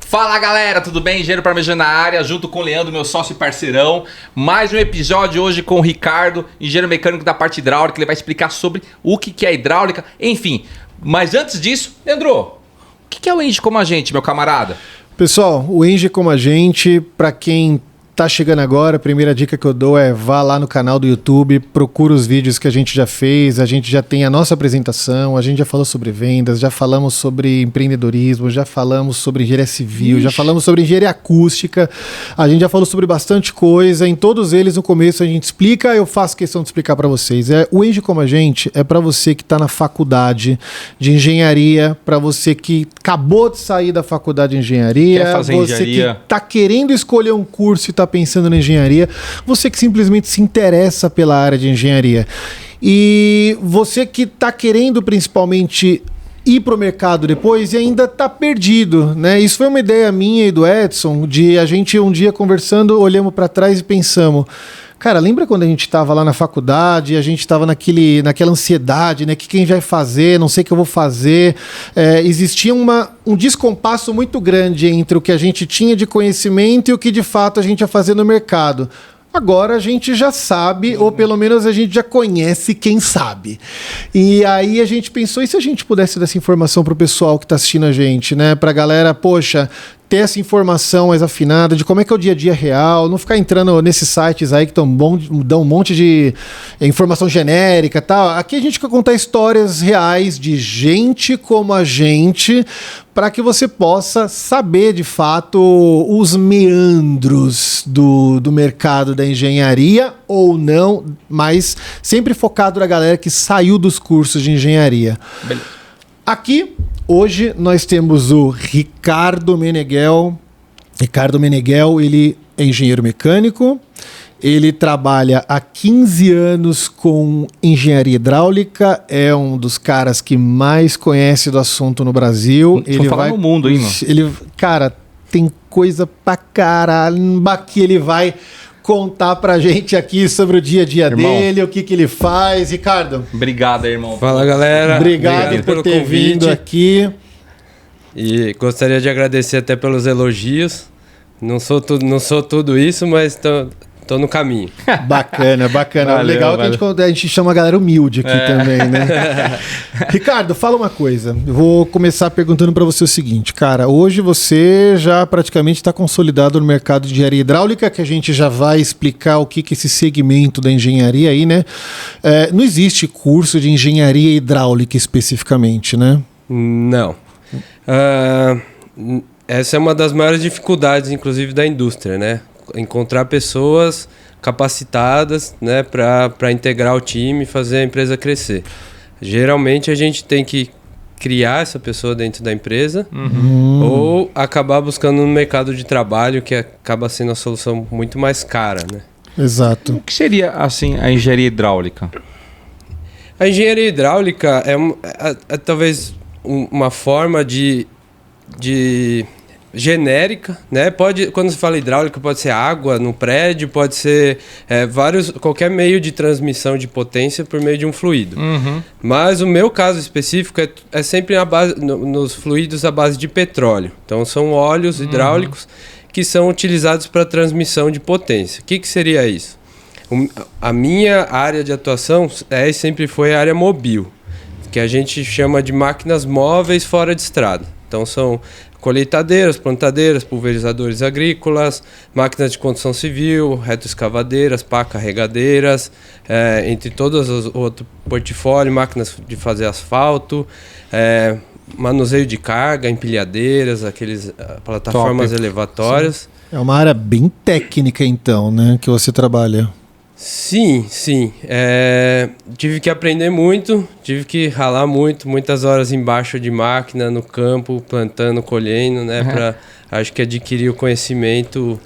Fala galera, tudo bem? Engenheiro Parmegiano na área, junto com o Leandro, meu sócio e parceirão. Mais um episódio hoje com o Ricardo, engenheiro mecânico da parte hidráulica. Ele vai explicar sobre o que é hidráulica, enfim. Mas antes disso, Leandro, o que é o Engie Como a Gente, meu camarada? Pessoal, o Engie Como a Gente, para quem tá chegando agora, a primeira dica que eu dou é vá lá no canal do YouTube, procura os vídeos que a gente já fez, a gente já tem a nossa apresentação, a gente já falou sobre vendas, já falamos sobre empreendedorismo, já falamos sobre engenharia civil, já falamos sobre engenharia acústica, a gente já falou sobre bastante coisa, em todos eles no começo a gente explica, eu faço questão de explicar para vocês. O Engie Como a Gente é para você que está na faculdade de engenharia, para você que acabou de sair da faculdade de engenharia, quer fazer você engenharia, que está querendo escolher um curso e está pensando na engenharia, você que simplesmente se interessa pela área de engenharia e você que está querendo principalmente ir para o mercado depois e ainda está perdido, né? Isso foi uma ideia minha e do Edson, de a gente um dia conversando, olhamos para trás e pensamos: cara, lembra quando a gente estava lá na faculdade e a gente estava naquela ansiedade, né? Que quem vai fazer, não sei o que eu vou fazer. Existia um descompasso muito grande entre o que a gente tinha de conhecimento e o que de fato a gente ia fazer no mercado. Agora a gente já sabe, ou pelo menos a gente já conhece quem sabe. E aí a gente pensou, e se a gente pudesse dar essa informação para o pessoal que está assistindo a gente, né? Para a galera, poxa, ter essa informação mais afinada de como é que é o dia a dia real, não ficar entrando nesses sites aí que dão um monte de informação genérica e tal. Aqui a gente quer contar histórias reais de gente como a gente, para que você possa saber de fato os meandros do mercado da engenharia ou não, mas sempre focado na galera que saiu dos cursos de engenharia. Beleza. Aqui, hoje, nós temos o Ricardo Meneghel. Ricardo Meneghel, ele é engenheiro mecânico, ele trabalha há 15 anos com engenharia hidráulica, é um dos caras que mais conhece do assunto no Brasil. Ele vai no mundo, hein, mano? Cara, tem coisa pra caralho que ele vai contar pra gente aqui sobre o dia a dia dele, o que ele faz. Ricardo. Obrigado, irmão. Fala, galera. Obrigado por ter vindo aqui. E gostaria de agradecer até pelos elogios. Não sou tudo isso, mas tô no caminho. Bacana. Valeu, legal que a gente chama a galera humilde aqui também, né? Ricardo, fala uma coisa. Eu vou começar perguntando para você o seguinte, cara. Hoje você já praticamente está consolidado no mercado de engenharia hidráulica, que a gente já vai explicar o que é esse segmento da engenharia aí, né? Não existe curso de engenharia hidráulica especificamente, né? Não. Essa é uma das maiores dificuldades, inclusive, da indústria, né? Encontrar pessoas capacitadas, né, para integrar o time e fazer a empresa crescer. Geralmente a gente tem que criar essa pessoa dentro da empresa ou acabar buscando no mercado de trabalho, que acaba sendo a solução muito mais cara, né? Exato. O que seria, assim, a engenharia hidráulica? A engenharia hidráulica é talvez uma forma de genérica, né? Quando se fala hidráulica, pode ser água no prédio, pode ser qualquer meio de transmissão de potência por meio de um fluido. Mas o meu caso específico é sempre nos fluidos à base de petróleo. Então são óleos hidráulicos que são utilizados para transmissão de potência. O que seria isso? A minha área de atuação sempre foi a área mobil, que a gente chama de máquinas móveis fora de estrada. Então são colheitadeiras, plantadeiras, pulverizadores agrícolas, máquinas de construção civil, retroescavadeiras, pá carregadeiras, entre todos os outros portfólio, máquinas de fazer asfalto, manuseio de carga, empilhadeiras, aqueles plataformas elevatórias. É uma área bem técnica então, né, que você trabalha. Sim. Tive que aprender muito, tive que ralar muitas horas embaixo de máquina, no campo, plantando, colhendo, né? Acho que adquirir o conhecimento.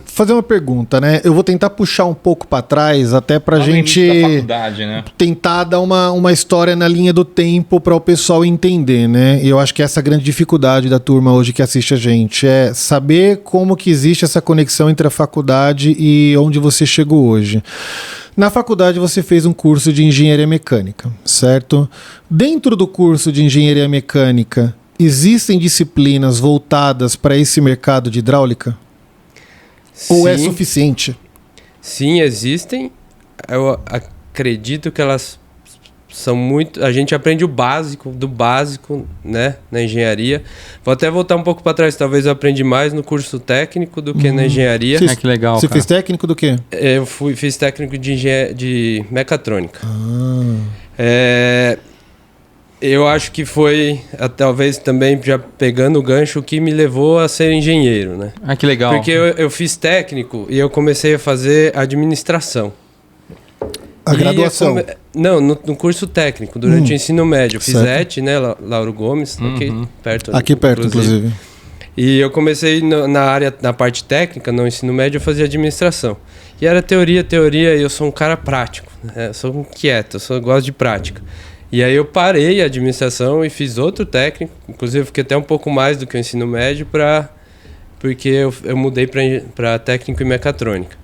Fazer uma pergunta, né? Eu vou tentar puxar um pouco para trás, até para gente né? tentar dar uma história na linha do tempo para o pessoal entender, né? E eu acho que essa é a grande dificuldade da turma hoje que assiste a gente, é saber como que existe essa conexão entre a faculdade e onde você chegou hoje. Na faculdade você fez um curso de engenharia mecânica, certo? Dentro do curso de engenharia mecânica, existem disciplinas voltadas para esse mercado de hidráulica? Ou é suficiente? Sim, existem. Eu acredito que elas são muito... A gente aprende o básico do básico, né, na engenharia. Vou até voltar um pouco para trás. Talvez eu aprendi mais no curso técnico do que na engenharia. Que legal, Você fez técnico do quê? Eu fiz técnico de mecatrônica. Eu acho que foi, talvez também já pegando o gancho, o que me levou a ser engenheiro, né? Que legal. Porque eu fiz técnico e eu comecei a fazer administração. A graduação? Não, no curso técnico, durante o ensino médio. Eu fiz ET, né, Lauro Gomes, aqui perto. Aqui perto, inclusive. E eu comecei na parte técnica, no ensino médio, eu fazia administração. E era teoria, e eu sou um cara prático, né? Eu sou inquieto, eu gosto de prática. E aí eu parei a administração e fiz outro técnico, inclusive eu fiquei até um pouco mais do que o ensino médio, porque eu mudei para técnico em mecatrônica.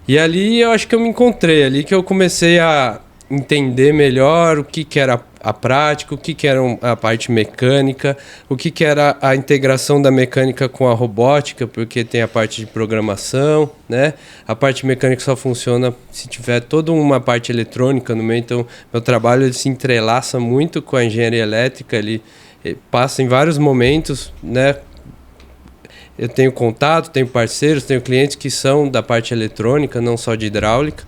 E ali eu acho que eu me encontrei, ali que eu comecei a entender melhor o que era a prática, o que era a parte mecânica, o que era a integração da mecânica com a robótica, porque tem a parte de programação, né? A parte mecânica só funciona se tiver toda uma parte eletrônica no meio, então meu trabalho ele se entrelaça muito com a engenharia elétrica, ele passa em vários momentos, né? Eu tenho contato, tenho parceiros, tenho clientes que são da parte eletrônica, não só de hidráulica.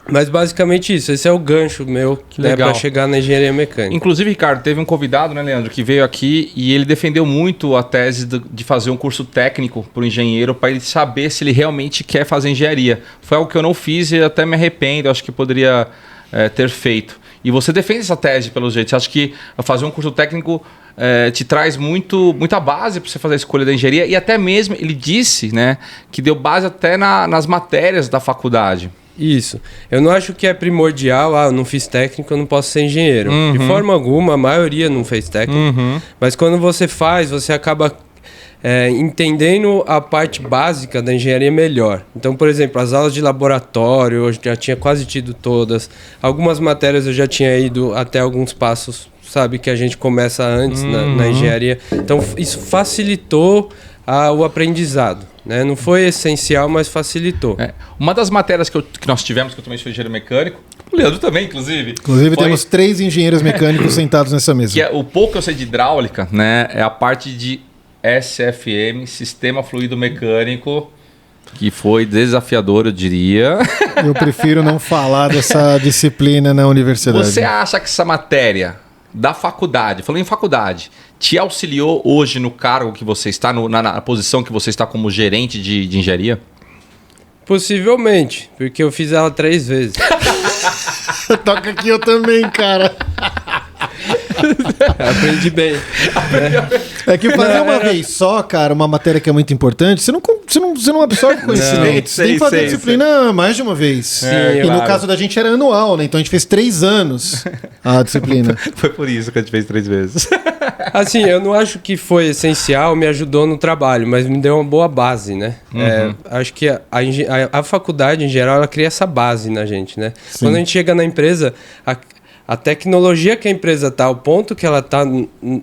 Mas basicamente isso, esse é o gancho meu, né, para chegar na engenharia mecânica. Inclusive, Ricardo, teve um convidado, né, Leandro, que veio aqui e ele defendeu muito a tese de fazer um curso técnico para o engenheiro, para ele saber se ele realmente quer fazer engenharia. Foi algo que eu não fiz e até me arrependo, acho que poderia ter feito. E você defende essa tese, pelo jeito. Você acha que fazer um curso técnico te traz muita base para você fazer a escolha da engenharia, e até mesmo ele disse, né, que deu base até nas matérias da faculdade. Isso. Eu não acho que é primordial, eu não fiz técnico, eu não posso ser engenheiro. De forma alguma, a maioria não fez técnico. Mas quando você faz, você acaba entendendo a parte básica da engenharia melhor. Então, por exemplo, as aulas de laboratório, eu já tinha quase tido todas. Algumas matérias eu já tinha ido até alguns passos, sabe, que a gente começa antes na engenharia. Então, isso facilitou o aprendizado, né? Não foi essencial, mas facilitou. Uma das matérias que nós tivemos, que eu também sou engenheiro mecânico, o Leandro também, inclusive. Inclusive, temos 3 engenheiros mecânicos sentados nessa mesa. Que o pouco que eu sei de hidráulica, né, é a parte de SFM, Sistema Fluido Mecânico, que foi desafiador, eu diria. Eu prefiro não falar dessa disciplina na universidade. Você acha que essa matéria da faculdade, falando em faculdade, te auxiliou hoje no cargo que você está, na posição que você está como gerente de engenharia? Possivelmente, porque eu fiz ela 3 vezes. Toca aqui eu também, cara. Aprendi bem. É que fazer uma vez só, cara, uma matéria que é muito importante, você não absorve conhecimento. Você tem que fazer a disciplina mais de uma vez. Sim, e no caso da gente era anual, né? Então a gente fez 3 anos a disciplina. Foi por isso que a gente fez 3 vezes. Assim, eu não acho que foi essencial, me ajudou no trabalho, mas me deu uma boa base, né? Acho que a faculdade, em geral, ela cria essa base na gente, né? Sim. Quando a gente chega na empresa, a tecnologia que a empresa está, o ponto que ela está em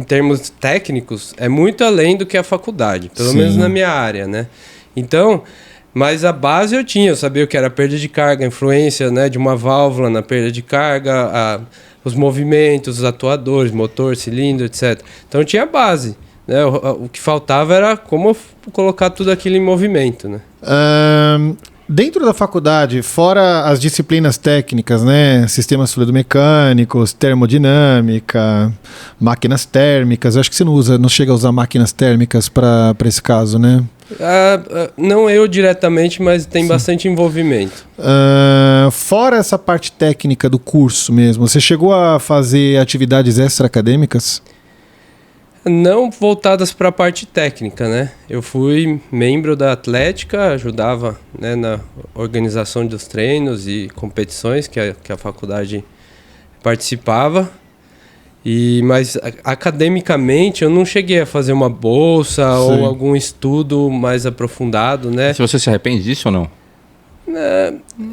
termos técnicos, é muito além do que a faculdade, pelo menos na minha área, né? Então, mas a base eu sabia o que era perda de carga, a influência, né, de uma válvula na perda de carga, os movimentos, os atuadores, motor, cilindro, etc. Então tinha a base, né? O que faltava era como colocar tudo aquilo em movimento, né? Dentro da faculdade, fora as disciplinas técnicas, né? Sistemas fluidomecânicos, termodinâmica, máquinas térmicas. Eu acho que você não chega a usar máquinas térmicas para esse caso, né? Não eu diretamente, mas tem bastante envolvimento. Fora essa parte técnica do curso mesmo, você chegou a fazer atividades extra-acadêmicas? Não voltadas para a parte técnica, né? Eu fui membro da Atlética, ajudava, né, na organização dos treinos e competições que a faculdade participava. Mas academicamente eu não cheguei a fazer uma bolsa ou algum estudo mais aprofundado, né? Se você se arrepende disso ou não?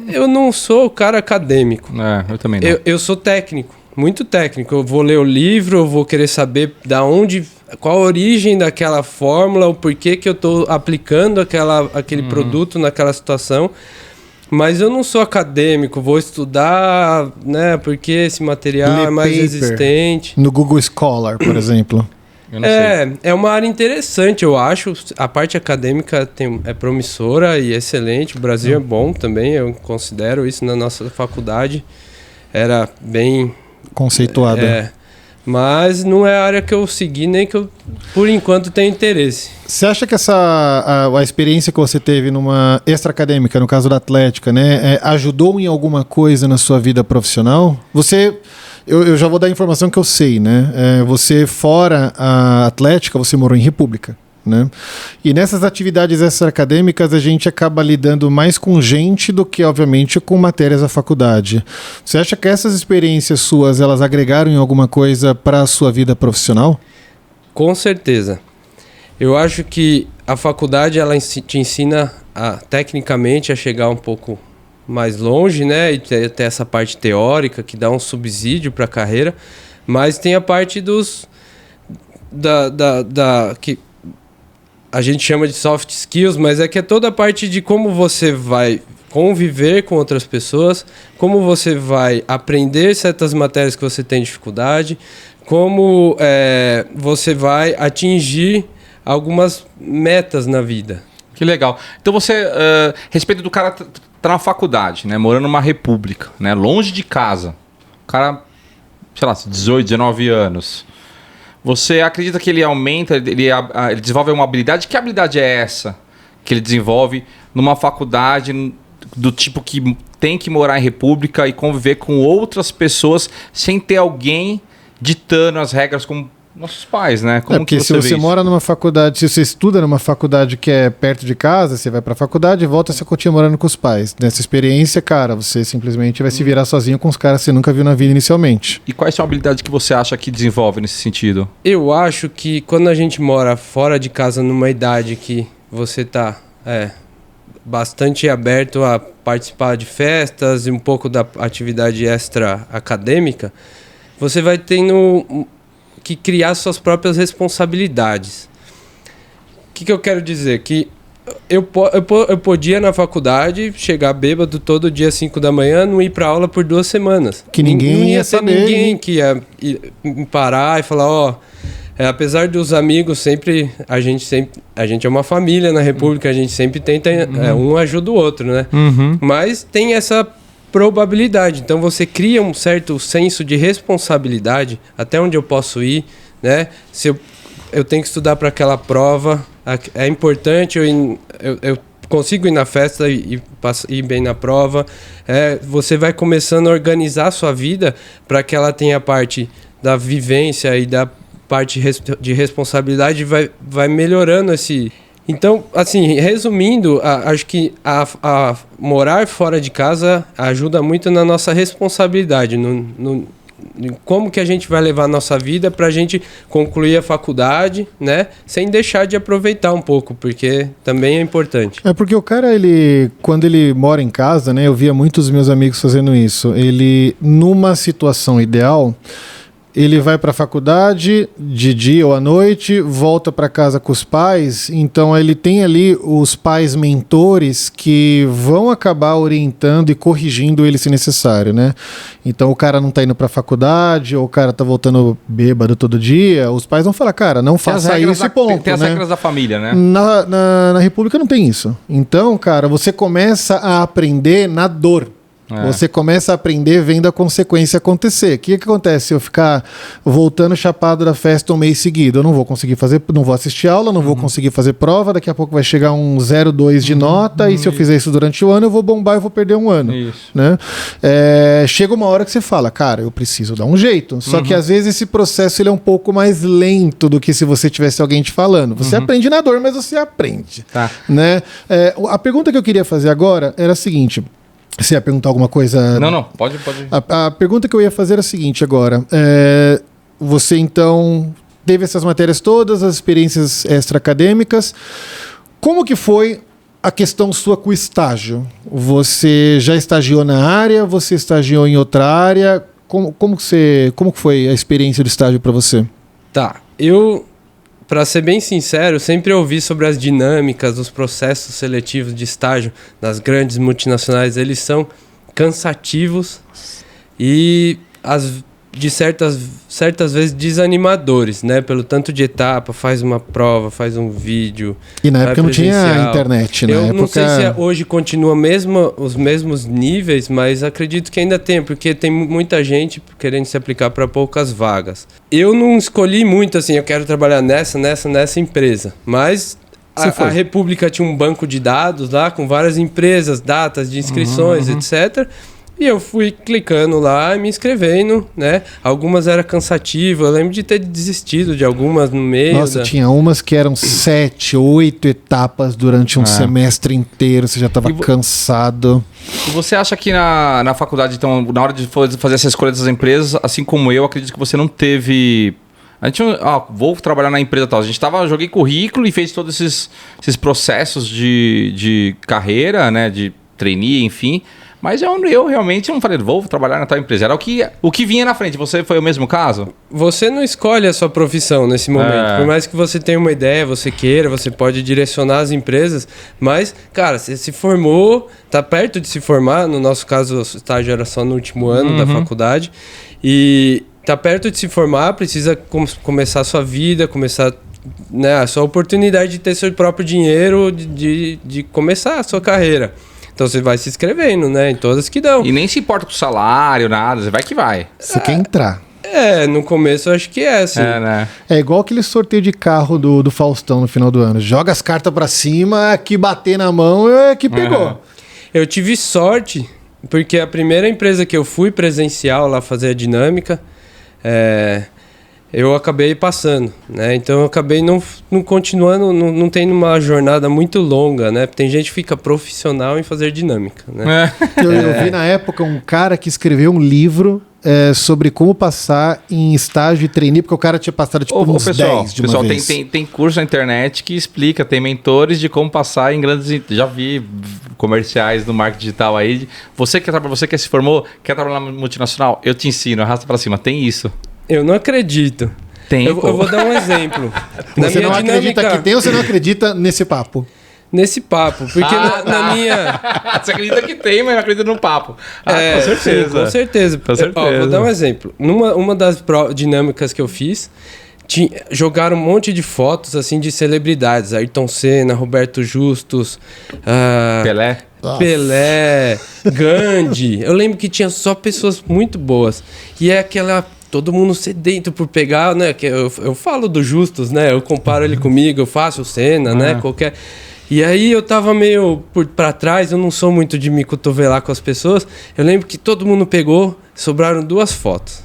Eu não sou o cara acadêmico. Eu também não. Eu sou técnico. muito técnico. Eu vou ler o livro, eu vou querer saber qual a origem daquela fórmula, o porquê que eu estou aplicando aquele produto naquela situação. Mas eu não sou acadêmico, vou estudar, né, porque esse material é mais resistente. No Google Scholar, por exemplo. Eu não sei. É uma área interessante, eu acho. A parte acadêmica é promissora e excelente. O Brasil é bom também, eu considero isso na nossa faculdade. Era bem... conceituada. Mas não é a área que eu segui, nem que eu, por enquanto, tenho interesse. Você acha que a experiência que você teve numa extra-acadêmica, no caso da Atlética, né, ajudou em alguma coisa na sua vida profissional? Eu já vou dar a informação que eu sei, né? Você, fora a Atlética, você morou em República, né? E nessas atividades extra-acadêmicas a gente acaba lidando mais com gente do que, obviamente, com matérias da faculdade. Você acha que essas experiências suas, elas agregaram em alguma coisa para a sua vida profissional? Com certeza. Eu acho que a faculdade ela te ensina tecnicamente a chegar um pouco mais longe, né? E ter essa parte teórica que dá um subsídio para a carreira, mas tem a parte que a gente chama de soft skills, mas é toda a parte de como você vai conviver com outras pessoas, como você vai aprender certas matérias que você tem dificuldade, como você vai atingir algumas metas na vida. Que legal. Então você, respeito do cara tá na faculdade, né, morando numa república, né, longe de casa. O cara, sei lá, 18, 19 anos. Você acredita que ele aumenta, ele desenvolve uma habilidade? Que habilidade é essa que ele desenvolve numa faculdade do tipo que tem que morar em república e conviver com outras pessoas sem ter alguém ditando as regras como nossos pais, né? Como porque se você mora numa faculdade, se você estuda numa faculdade que é perto de casa, você vai pra faculdade e volta, você continua morando com os pais. Nessa experiência, cara, você simplesmente vai se virar sozinho com os caras que você nunca viu na vida inicialmente. E quais são as habilidades que você acha que desenvolve nesse sentido? Eu acho que quando a gente mora fora de casa numa idade que você tá bastante aberto a participar de festas e um pouco da atividade extra acadêmica, você vai tendo que criar suas próprias responsabilidades. O que eu quero dizer? Que eu podia na faculdade chegar bêbado todo dia às 5 da manhã, não ir para aula por 2 semanas. Que ninguém ia ter saber. Ninguém que ia parar e falar, apesar dos amigos, a gente é uma família na República, a gente sempre tenta, um ajuda o outro, né? Uhum. Mas tem essa probabilidade. Então você cria um certo senso de responsabilidade, até onde eu posso ir, né? Se eu tenho que estudar para aquela prova, é importante, eu consigo ir na festa e ir bem na prova. Você vai começando a organizar a sua vida para que ela tenha a parte da vivência e da parte de responsabilidade, vai melhorando esse... Então, assim, resumindo, acho que a morar fora de casa ajuda muito na nossa responsabilidade, como que a gente vai levar a nossa vida para a gente concluir a faculdade, né? Sem deixar de aproveitar um pouco, porque também é importante. Porque o cara, quando ele mora em casa, né? Eu via muitos meus amigos fazendo isso. Ele, numa situação ideal, ele vai para a faculdade de dia ou à noite, volta para casa com os pais, então ele tem ali os pais mentores que vão acabar orientando e corrigindo ele se necessário, né? Então o cara não tá indo para a faculdade, ou o cara tá voltando bêbado todo dia, os pais vão falar, cara, não faça isso e ponto. Tem as regras da família, né? Na República não tem isso. Então, cara, você começa a aprender na dor. Você começa a aprender vendo a consequência acontecer. O que acontece se eu ficar voltando chapado da festa um mês seguido? Eu não vou conseguir fazer, não vou assistir aula, não vou conseguir fazer prova, daqui a pouco vai chegar um 0,2 de nota, e se eu fizer isso durante o ano, eu vou bombar e vou perder um ano. Né? Chega uma hora que você fala, cara, eu preciso dar um jeito. Só que às vezes esse processo ele é um pouco mais lento do que se você tivesse alguém te falando. Você aprende na dor, mas você aprende. Tá. Né? A pergunta que eu queria fazer agora era a seguinte... Você ia perguntar alguma coisa? Não, pode. A pergunta que eu ia fazer era a seguinte agora. Você, então, teve essas matérias todas, as experiências extra-acadêmicas. Como que foi a questão sua com o estágio? Você já estagiou na área? Você estagiou em outra área? como que foi a experiência do estágio para você? Tá, para ser bem sincero, sempre ouvi sobre as dinâmicas, os processos seletivos de estágio das grandes multinacionais. Eles são cansativos e de certas vezes desanimadores, né? Pelo tanto de etapa, faz uma prova, faz um vídeo. E na época não tinha internet, né? Eu não sei se hoje continua os mesmos níveis, mas acredito que ainda tem, porque tem muita gente querendo se aplicar para poucas vagas. Eu não escolhi muito assim, eu quero trabalhar nessa empresa, mas a República tinha um banco de dados lá com várias empresas, datas de inscrições, etc. E eu fui clicando lá e me inscrevendo, né? Algumas era cansativo, eu lembro de ter desistido de algumas no meio. Nossa, tinha umas que eram 7, 8 etapas durante um semestre inteiro, você já estava cansado. E você acha que na faculdade, então, na hora de fazer essa escolha dessas empresas, assim como eu, acredito que você não teve... A gente, vou trabalhar na empresa tal. Joguei currículo e fez todos esses processos de carreira, né? De trainee, enfim... Mas eu realmente não falei, vou trabalhar na tal empresa. Era o que vinha na frente. Você foi o mesmo caso? Você não escolhe a sua profissão nesse momento. Por mais que você tenha uma ideia, você queira, você pode direcionar as empresas. Mas, cara, você se formou, tá perto de se formar. No nosso caso, o estágio era só no último ano da faculdade. E tá perto de se formar, precisa começar a sua vida, começar... Né, a sua oportunidade de ter seu próprio dinheiro, de começar a sua carreira. Então você vai se inscrevendo, né? Em todas que dão. E nem se importa com o salário, nada. Você vai que vai. Você quer entrar. No começo eu acho que é, assim. Né? É igual aquele sorteio de carro do Faustão no final do ano. Joga as cartas pra cima, que bater na mão é que pegou. Eu tive sorte, porque a primeira empresa que eu fui presencial lá fazer a dinâmica, eu acabei passando, né? Então eu acabei não continuando, não tendo uma jornada muito longa, né? Tem gente que fica profissional em fazer dinâmica, né? Eu vi na época um cara que escreveu um livro sobre como passar em estágio e trainee, porque o cara tinha passado tipo uns 10 de uma vez. Tem curso na internet que explica, tem mentores de como passar em grandes... Já vi comerciais no marketing digital aí. Você que se formou, quer trabalhar na multinacional? Eu te ensino, arrasta pra cima. Tem isso. Eu não acredito. Eu vou dar um exemplo. Você não acredita que tem ou você não acredita nesse papo? Nesse papo, porque na minha... Você acredita que tem, mas não acredita no papo. Com certeza. Sim, com certeza. Vou dar um exemplo. Uma das dinâmicas que eu fiz, jogaram um monte de fotos assim de celebridades. Ayrton Senna, Roberto Justus... Pelé, Gandhi. Eu lembro que tinha só pessoas muito boas. E é aquela... Todo mundo sedento por pegar, né? Que eu falo do Justus, né? Eu comparo ele comigo, eu faço o Senna, né? Qualquer... E aí eu tava meio pra trás, eu não sou muito de me cotovelar com as pessoas. Eu lembro que todo mundo pegou, sobraram 2 fotos.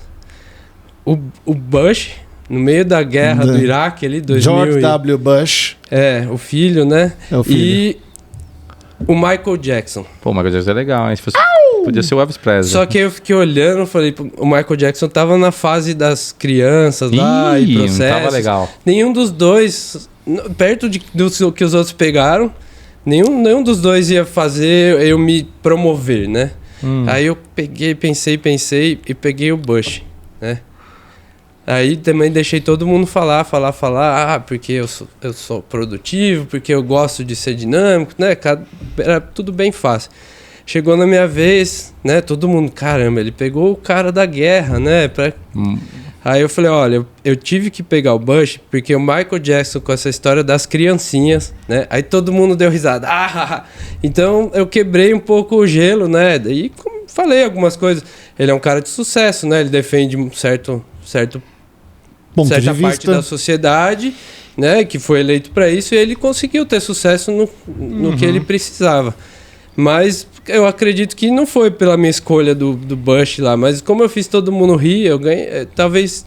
O Bush, no meio da guerra do Iraque, ali, 2000 George W. Bush. O filho, né? É o filho. E o Michael Jackson. Pô, o Michael Jackson é legal, hein? Podia ser o Elvis Presley. Só que eu fiquei olhando, falei, o Michael Jackson tava na fase das crianças lá e processos. Não tava legal. Nenhum dos dois, perto do que os outros pegaram, nenhum dos dois ia fazer eu me promover, né? Aí eu pensei e peguei o Bush, né? Aí também deixei todo mundo falar, porque eu sou produtivo, porque eu gosto de ser dinâmico, né? Era tudo bem fácil. Chegou na minha vez, né? Todo mundo, caramba, ele pegou o cara da guerra, né? Aí eu falei, olha, eu tive que pegar o Bush, porque o Michael Jackson com essa história das criancinhas, né? Aí todo mundo deu risada. Então eu quebrei um pouco o gelo, né? E falei algumas coisas. Ele é um cara de sucesso, né? Ele defende um certa parte da sociedade, né? Que foi eleito para isso, e ele conseguiu ter sucesso no que ele precisava. Mas eu acredito que não foi pela minha escolha do Bush lá, mas como eu fiz todo mundo rir, eu ganhei, talvez,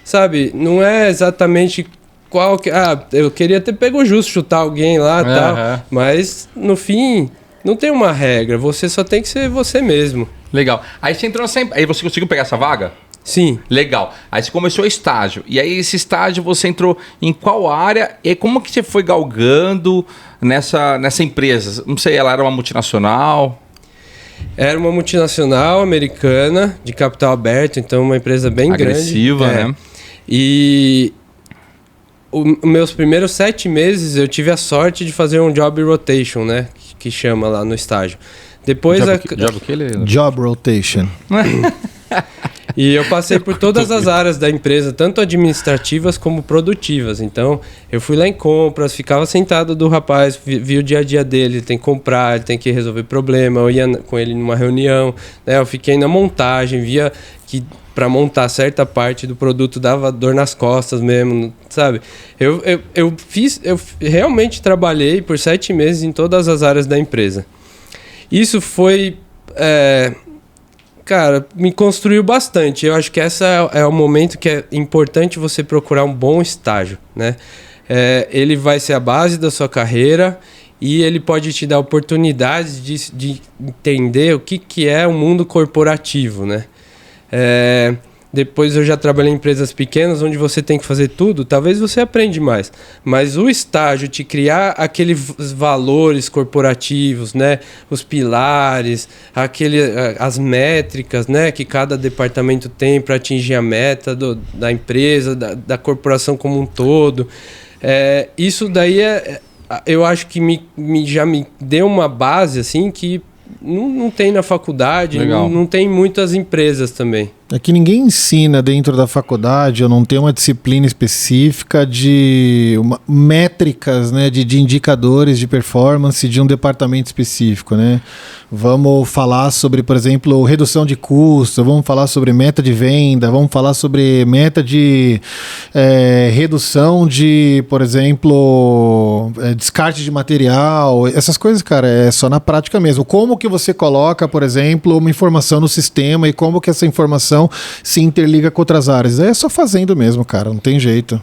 sabe, não é exatamente qual que... eu queria ter pego justo, chutar alguém lá e tal, mas no fim não tem uma regra, você só tem que ser você mesmo. Legal. Aí você entrou aí você conseguiu pegar essa vaga? Sim. Legal. Aí você começou o estágio. E aí esse estágio você entrou em qual área? E como que você foi galgando nessa empresa? Não sei, ela era uma multinacional? Era uma multinacional americana de capital aberto, então uma empresa bem agressiva, grande. né? E os meus primeiros 7 meses eu tive a sorte de fazer um job rotation, né? Que chama lá no estágio. Depois Job o que ele... Job rotation. E eu passei por todas as áreas da empresa, tanto administrativas como produtivas. Então, eu fui lá em compras, ficava sentado do rapaz, vi o dia a dia dele, ele tem que comprar, ele tem que resolver problema, eu ia com ele numa reunião, né? Eu fiquei na montagem, via que para montar certa parte do produto dava dor nas costas mesmo, sabe? Eu realmente trabalhei por 7 meses em todas as áreas da empresa. Isso foi... Cara, me construiu bastante. Eu acho que esse é o momento que é importante você procurar um bom estágio, né? Ele vai ser a base da sua carreira e ele pode te dar oportunidades de entender o que é o mundo corporativo, né? Depois eu já trabalhei em empresas pequenas onde você tem que fazer tudo, talvez você aprende mais. Mas o estágio de criar aqueles valores corporativos, né? Os pilares, as métricas, né? Que cada departamento tem para atingir a meta da empresa, da corporação como um todo. Isso daí eu acho que já me deu uma base assim que não tem na faculdade, não tem em muitas empresas também. É que ninguém ensina dentro da faculdade, ou não tem uma disciplina específica de métricas, né, de indicadores de performance de um departamento específico, né? Vamos falar sobre, por exemplo, redução de custo, vamos falar sobre meta de venda, vamos falar sobre meta de redução de, por exemplo, descarte de material, essas coisas, cara, é só na prática mesmo. Como que você coloca, por exemplo, uma informação no sistema e como que essa informação se interliga com outras áreas. É só fazendo mesmo, cara, não tem jeito.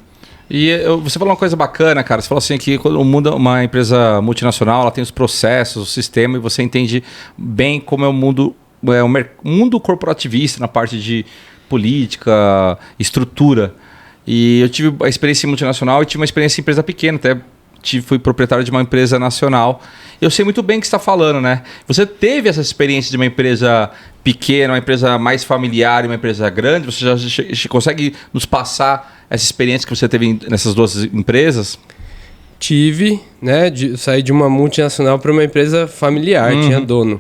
E você falou uma coisa bacana, cara. Você falou assim que quando uma empresa multinacional, ela tem os processos, o sistema, e você entende bem como é o mundo corporativista na parte de política, estrutura. E eu tive a experiência multinacional e tive uma experiência em empresa pequena, até fui proprietário de uma empresa nacional. Eu sei muito bem o que você está falando, né? Você teve essa experiência de uma empresa pequena, uma empresa mais familiar e uma empresa grande? Você já consegue nos passar essa experiência que você teve nessas duas empresas? Tive, né? Saí de uma multinacional para uma empresa familiar, tinha dono.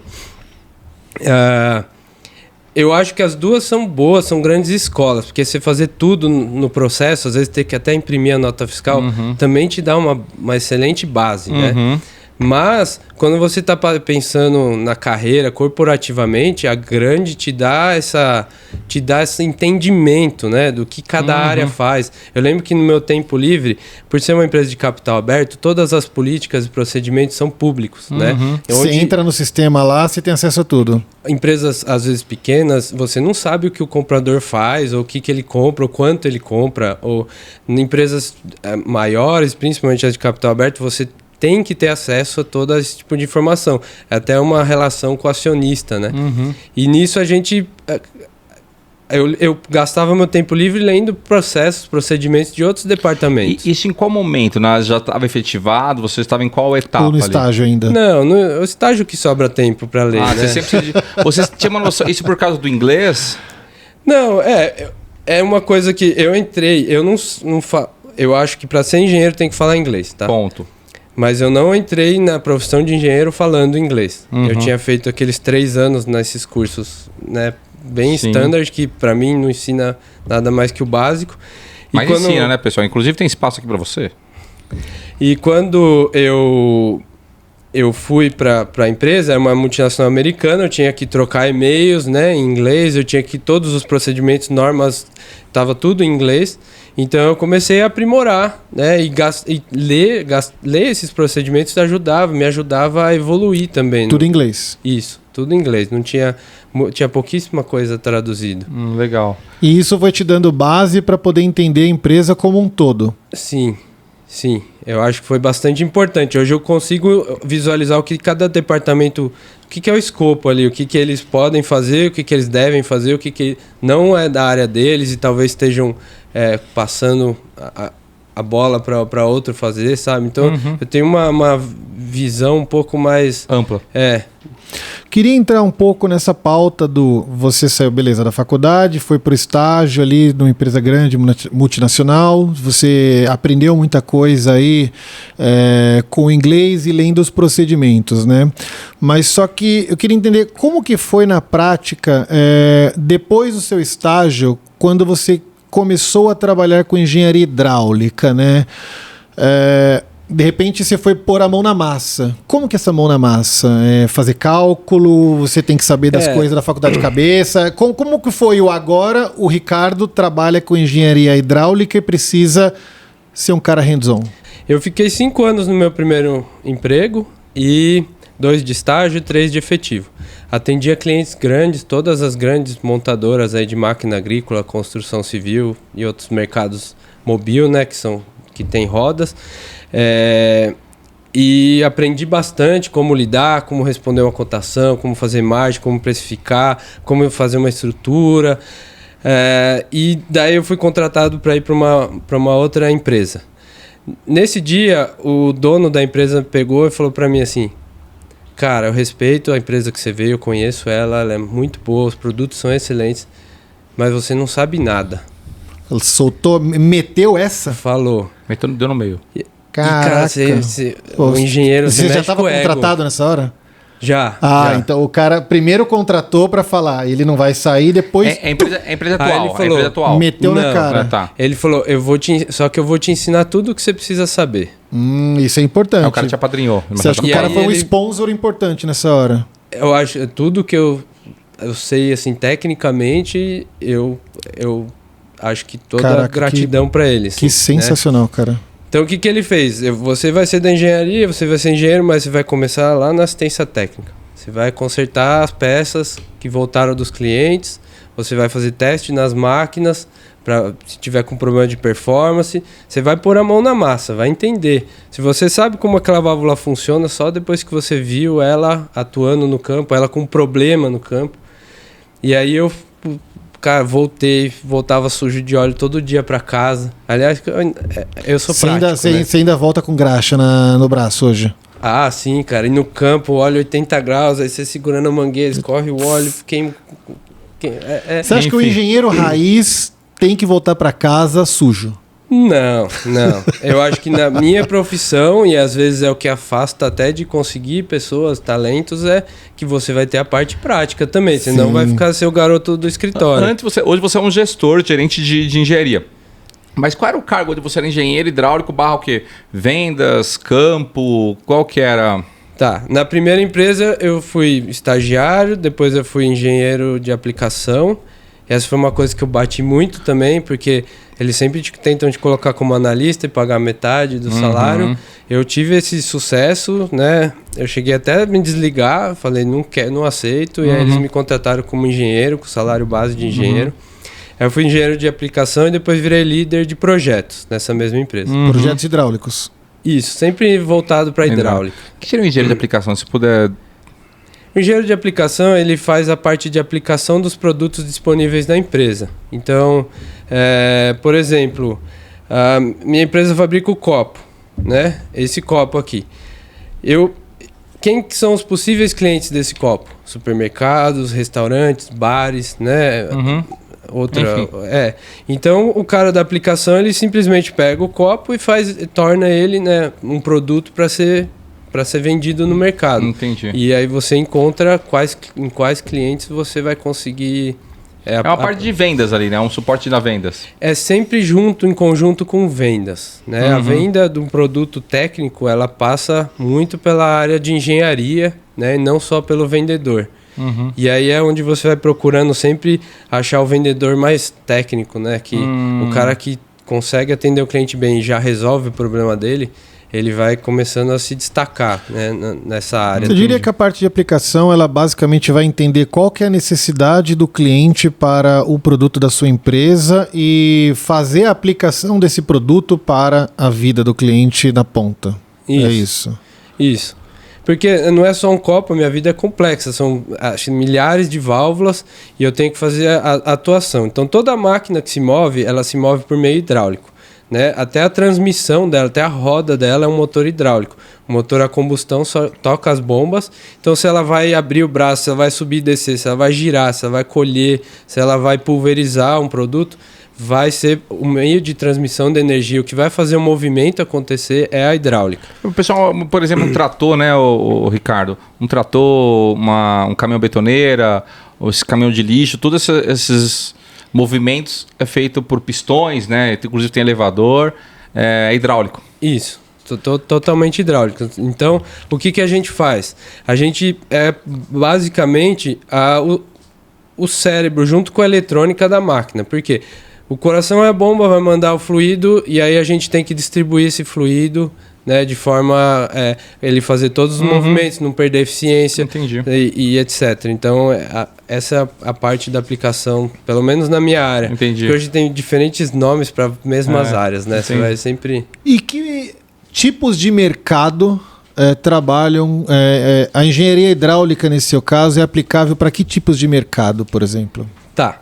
Eu acho que as duas são boas, são grandes escolas, porque você fazer tudo no processo, às vezes ter que até imprimir a nota fiscal, também te dá uma excelente base, né? Mas, quando você está pensando na carreira corporativamente, a grande te dá esse entendimento, né, do que cada área faz. Eu lembro que no meu tempo livre, por ser uma empresa de capital aberto, todas as políticas e procedimentos são públicos, né? Você entra no sistema lá, você tem acesso a tudo. Empresas, às vezes pequenas, você não sabe o que o comprador faz, ou o que ele compra, ou quanto ele compra. Ou em empresas maiores, principalmente as de capital aberto, você tem que ter acesso a todo esse tipo de informação. É até uma relação com o acionista, né? E nisso a gente... Eu gastava meu tempo livre lendo procedimentos de outros departamentos. E isso em qual momento? Já estava efetivado? Você estava em qual etapa? Ou no estágio ainda? Não, no estágio que sobra tempo para ler, né? Você tinha uma noção... Isso por causa do inglês? Não, é uma coisa que eu entrei... Eu acho que para ser engenheiro tem que falar inglês, tá? Ponto. Mas eu não entrei na profissão de engenheiro falando inglês. Eu tinha feito aqueles 3 anos nesses cursos, né, bem standard, que para mim não ensina nada mais que o básico. Mas ensina, né, pessoal? Inclusive tem espaço aqui para você. E quando eu fui para a empresa, era uma multinacional americana, eu tinha que trocar e-mails, né, em inglês, eu tinha que todos os procedimentos, normas, estava tudo em inglês. Então eu comecei a aprimorar, né, e ler esses procedimentos me ajudava a evoluir também. Tudo em inglês. Isso, tudo em inglês. Não tinha pouquíssima coisa traduzida. Legal. E isso foi te dando base para poder entender a empresa como um todo. Sim. Eu acho que foi bastante importante. Hoje eu consigo visualizar o que cada departamento... O que é o escopo ali, o que eles podem fazer, o que eles devem fazer, o que não é da área deles e talvez estejam passando a bola para outro fazer, sabe? Então, eu tenho uma visão um pouco mais... ampla. Queria entrar um pouco nessa pauta do... Você saiu, beleza, da faculdade, foi pro estágio ali numa empresa grande, multinacional, você aprendeu muita coisa aí com o inglês e lendo os procedimentos, né? Mas só que eu queria entender como que foi na prática, depois do seu estágio, quando você começou a trabalhar com engenharia hidráulica, né? De repente você foi pôr a mão na massa. Como que é essa mão na massa? Fazer cálculo? Você tem que saber das coisas da faculdade de cabeça? Como que foi agora o Ricardo trabalha com engenharia hidráulica e precisa ser um cara hands-on? Eu fiquei 5 anos no meu primeiro emprego e 2 de estágio e 3 de efetivo. Atendia clientes grandes, todas as grandes montadoras aí de máquina agrícola, construção civil e outros mercados mobil, né, que tem rodas. E aprendi bastante como lidar, como responder uma cotação, como fazer margem, como precificar, como fazer uma estrutura. E daí eu fui contratado para ir para uma outra empresa. Nesse dia, o dono da empresa pegou e falou para mim assim: cara, eu respeito a empresa que você veio, eu conheço ela é muito boa, os produtos são excelentes, mas você não sabe nada. Ele soltou, meteu essa? Falou. Deu no meio. Caraca. O engenheiro... Você já estava contratado nessa hora? Já. Já. Então o cara primeiro contratou para falar, ele não vai sair, depois... É a empresa atual. Ele falou, a empresa atual. Meteu na cara. Tá. Ele falou, só que eu vou te ensinar tudo o que você precisa saber. Isso é importante. O cara te apadrinhou. Você acha que o cara foi um sponsor importante nessa hora? Eu acho, tudo que eu sei, assim, tecnicamente, eu acho que toda gratidão para eles. Que sensacional, cara. Então, o que ele fez? Você vai ser da engenharia, você vai ser engenheiro, mas você vai começar lá na assistência técnica. Você vai consertar as peças que voltaram dos clientes, você vai fazer teste nas máquinas, se tiver com problema de performance, você vai pôr a mão na massa, vai entender. Se você sabe como aquela válvula funciona, só depois que você viu ela atuando no campo, ela com problema no campo. E aí cara, voltava sujo de óleo todo dia pra casa. Aliás, eu sou prático, Você ainda volta com graxa no braço hoje? Ah, sim, cara. E no campo, óleo 80 graus, aí você segurando a mangueira, escorre o óleo, queima... Você acha que o engenheiro raiz tem que voltar pra casa sujo? Não. Eu acho que na minha profissão, e às vezes é o que afasta até de conseguir pessoas, talentos, é que você vai ter a parte prática também. Sim. Senão vai ficar ser o garoto do escritório. Hoje você é um gestor, gerente de engenharia. Mas qual era o cargo de você? Era engenheiro hidráulico / o quê? Vendas, campo, qual que era? Tá, na primeira empresa eu fui estagiário, depois eu fui engenheiro de aplicação. Essa foi uma coisa que eu bati muito também, porque eles sempre tentam te colocar como analista e pagar metade do salário. Eu tive esse sucesso, né? Eu cheguei até a me desligar, falei, não aceito. E aí eles me contrataram como engenheiro, com salário base de engenheiro. Eu fui engenheiro de aplicação e depois virei líder de projetos nessa mesma empresa. Projetos hidráulicos. Isso, sempre voltado para hidráulica. O que seria um engenheiro de aplicação, se puder... O engenheiro de aplicação, ele faz a parte de aplicação dos produtos disponíveis na empresa. Então, por exemplo, a minha empresa fabrica o copo, né? Esse copo aqui. Quem que são os possíveis clientes desse copo? Supermercados, restaurantes, bares, né? Então, o cara da aplicação, ele simplesmente pega o copo e torna ele, né, um produto para ser vendido no mercado. Entendi. E aí você encontra em quais clientes você vai conseguir... É uma parte de vendas ali, né? Um suporte da vendas. É sempre em conjunto com vendas, né? A venda de um produto técnico, ela passa muito pela área de engenharia, né? E não só pelo vendedor. E aí é onde você vai procurando sempre achar o vendedor mais técnico, né? Que o cara que consegue atender o cliente bem e já resolve o problema dele, ele vai começando a se destacar, né, nessa área. Eu diria que a parte de aplicação, ela basicamente vai entender qual que é a necessidade do cliente para o produto da sua empresa e fazer a aplicação desse produto para a vida do cliente na ponta. Isso. É isso. Isso. Porque não é só um copo, a minha vida é complexa, são milhares de válvulas e eu tenho que fazer a atuação. Então toda máquina que se move, ela se move por meio hidráulico. né? Até a transmissão dela, até a roda dela é um motor hidráulico. O motor a combustão só toca as bombas. Então, se ela vai abrir o braço, se ela vai subir e descer, se ela vai girar, se ela vai colher, se ela vai pulverizar um produto, vai ser o meio de transmissão de energia. O que vai fazer o movimento acontecer é a hidráulica. O pessoal, por exemplo, um trator, né, o Ricardo? Um trator, um caminhão betoneira, esse caminhão de lixo, todos esses movimentos é feito por pistões, né? Inclusive tem elevador, é hidráulico. Isso. Totalmente hidráulico. Então, o que a gente faz? A gente é basicamente o cérebro junto com a eletrônica da máquina. Por quê? O coração é a bomba, vai mandar o fluido e aí a gente tem que distribuir esse fluido, né, de forma ele fazer todos os movimentos, não perder eficiência. Entendi. E etc. Então, essa é a parte da aplicação, pelo menos na minha área. Entendi. Porque hoje tem diferentes nomes para mesmas áreas, né? Entendi. Você vai sempre... E que tipos de mercado trabalham... a engenharia hidráulica, nesse seu caso, é aplicável para que tipos de mercado, por exemplo? Tá.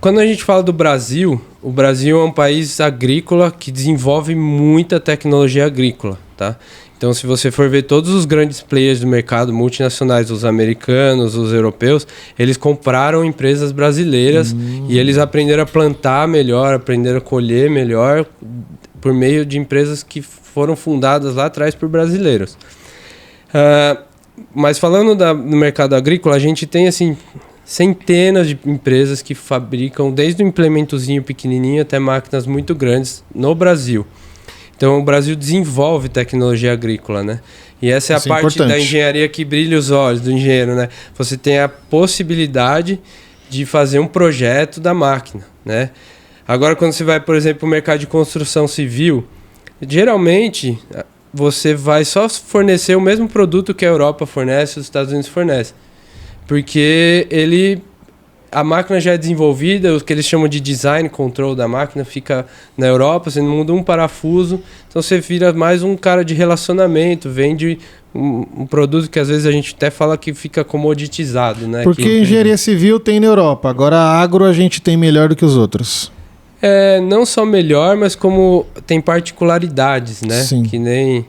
Quando a gente fala do Brasil, o Brasil é um país agrícola que desenvolve muita tecnologia agrícola, tá? Então, se você for ver todos os grandes players do mercado, multinacionais, os americanos, os europeus, eles compraram empresas brasileiras e eles aprenderam a plantar melhor, aprenderam a colher melhor por meio de empresas que foram fundadas lá atrás por brasileiros. Mas falando do mercado agrícola, a gente tem assim... centenas de empresas que fabricam desde um implementozinho pequenininho até máquinas muito grandes no Brasil. Então, o Brasil desenvolve tecnologia agrícola, né? E essa é a parte da engenharia que brilha os olhos do engenheiro, né? Você tem a possibilidade de fazer um projeto da máquina, né? Agora, quando você vai, por exemplo, para o mercado de construção civil, geralmente você vai só fornecer o mesmo produto que a Europa fornece, os Estados Unidos fornecem. Porque a máquina já é desenvolvida, o que eles chamam de design control da máquina fica na Europa, você não muda um parafuso, então você vira mais um cara de relacionamento, vende um produto que às vezes a gente até fala que fica comoditizado, né? Porque a engenharia civil tem na Europa, agora a agro a gente tem melhor do que os outros. Não só melhor, mas como tem particularidades, né? Sim. Que nem...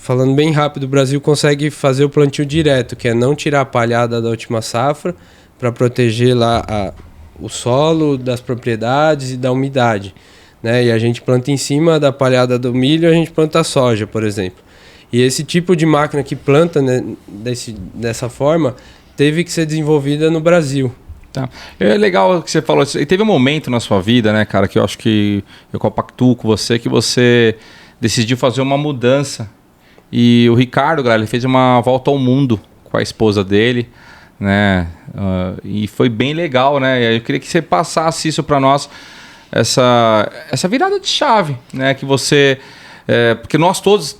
Falando bem rápido, o Brasil consegue fazer o plantio direto, que é não tirar a palhada da última safra para proteger lá o solo das propriedades e da umidade, né? E a gente planta em cima da palhada do milho, a gente planta a soja, por exemplo. E esse tipo de máquina que planta, né, dessa forma teve que ser desenvolvida no Brasil. Tá. É legal que você falou isso. E teve um momento na sua vida, né, cara, que eu acho que eu compactuo com você, que você decidiu fazer uma mudança. E o Ricardo, galera, ele fez uma volta ao mundo com a esposa dele, né? E foi bem legal, né? Eu queria que você passasse isso para nós, essa virada de chave, né? Que você... porque nós todos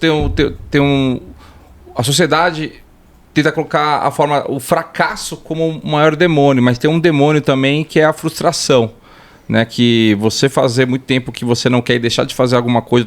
a sociedade tenta colocar o fracasso como o maior demônio, mas tem um demônio também que é a frustração. Né, que você fazer muito tempo que você não quer e deixar de fazer alguma coisa,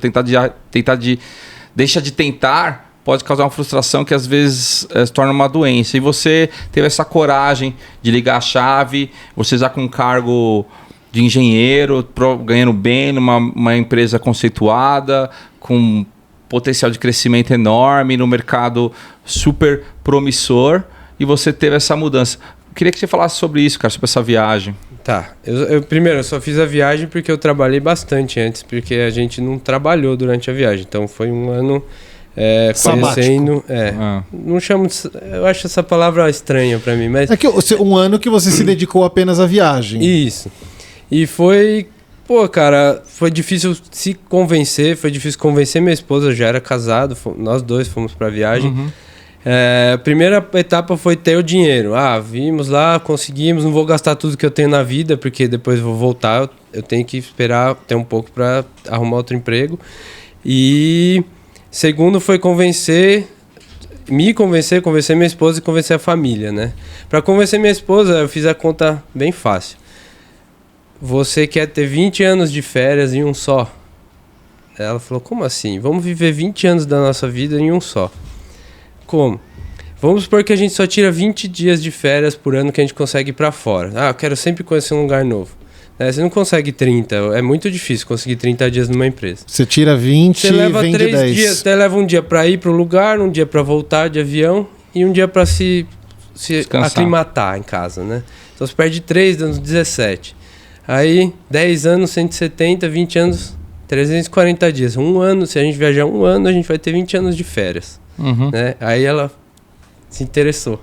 deixa de tentar, pode causar uma frustração que às vezes se torna uma doença. E você teve essa coragem de ligar a chave, você já com um cargo de engenheiro, ganhando bem numa empresa conceituada, com potencial de crescimento enorme, no mercado super promissor, e você teve essa mudança. Eu queria que você falasse sobre isso, cara, sobre essa viagem. Tá, primeiro, eu só fiz a viagem porque eu trabalhei bastante antes, porque a gente não trabalhou durante a viagem, então foi um ano conhecendo... Não chamo eu acho essa palavra estranha pra mim, mas... É que um ano que você se dedicou apenas à viagem. Isso, e foi... Pô, cara, foi difícil se convencer, foi difícil convencer minha esposa, eu já era casado, nós dois fomos pra viagem. Uhum. A primeira etapa foi ter o dinheiro. Vimos lá, conseguimos, não vou gastar tudo que eu tenho na vida, porque depois vou voltar, eu tenho que esperar ter um pouco para arrumar outro emprego. E segundo foi convencer minha esposa e convencer a família, né? Para convencer minha esposa, eu fiz a conta bem fácil. Você quer ter 20 anos de férias em um só? Ela falou, como assim? Vamos viver 20 anos da nossa vida em um só. Como? Vamos supor que a gente só tira 20 dias de férias por ano que a gente consegue ir para fora. Eu quero sempre conhecer um lugar novo. Você não consegue 30, é muito difícil conseguir 30 dias numa empresa. Você tira 20 Você leva e vende 3 10. dias, você leva um dia para ir para o lugar, um dia para voltar de avião e um dia para se aclimatar em casa, né? Então você perde 3, dando 17. Aí 10 anos, 170, 20 anos, 340 dias. Um ano, se a gente viajar um ano, a gente vai ter 20 anos de férias. Né? Aí ela se interessou.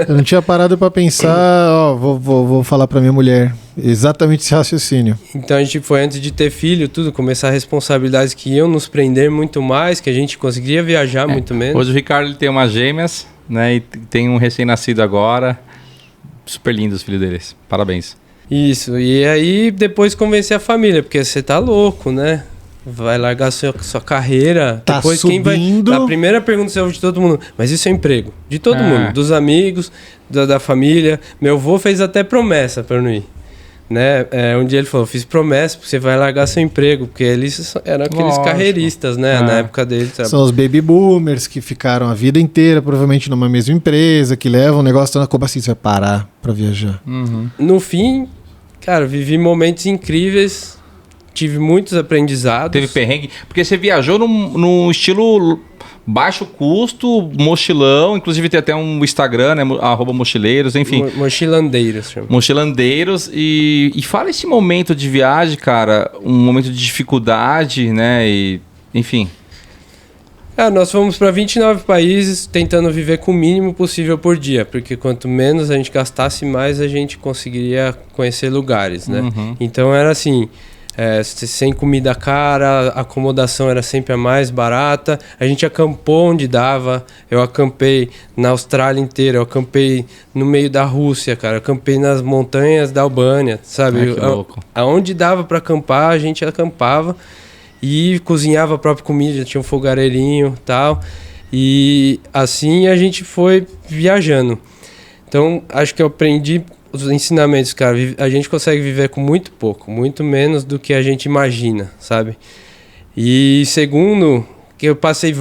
Eu não tinha parado para pensar, vou falar para minha mulher exatamente esse raciocínio. Então a gente foi, antes de ter filho, tudo, começar responsabilidades que iam nos prender muito mais, que a gente conseguiria viajar muito menos. Hoje o Ricardo ele tem umas gêmeas, né? E tem um recém-nascido agora. Super lindo os filhos deles. Parabéns. Isso, e aí depois convencer a família, porque você tá louco, né? Vai largar sua carreira. Tá depois subindo. Quem vai. A primeira pergunta você ouve de todo mundo, mas isso é emprego? De todo mundo, dos amigos, da família. Meu avô fez até promessa para não ir. Né? Um dia ele falou, fiz promessa, porque você vai largar seu emprego, porque eles eram aqueles carreiristas, né? Na época dele. São os baby boomers que ficaram a vida inteira, provavelmente numa mesma empresa, que levam o negócio, como assim você vai parar para viajar? No fim, cara, vivi momentos incríveis. Tive muitos aprendizados. Teve perrengue? Porque você viajou num estilo baixo custo, mochilão. Inclusive tem até um Instagram, né? @mochileiros, enfim. Mochilandeiros, chama. Mochilandeiros. E fala esse momento de viagem, cara. Um momento de dificuldade, né? E, enfim. Nós fomos para 29 países tentando viver com o mínimo possível por dia. Porque quanto menos a gente gastasse, mais a gente conseguiria conhecer lugares, né? Então era assim... sem comida cara, a acomodação era sempre a mais barata. A gente acampou onde dava. Eu acampei na Austrália inteira, eu acampei no meio da Rússia, cara. Eu acampei nas montanhas da Albânia, sabe? Que louco. Aonde dava para acampar, a gente acampava e cozinhava a própria comida, tinha um fogareirinho e tal. E assim a gente foi viajando. Então, acho que eu aprendi... Os ensinamentos, cara, a gente consegue viver com muito pouco, muito menos do que a gente imagina, sabe? E segundo, que eu passei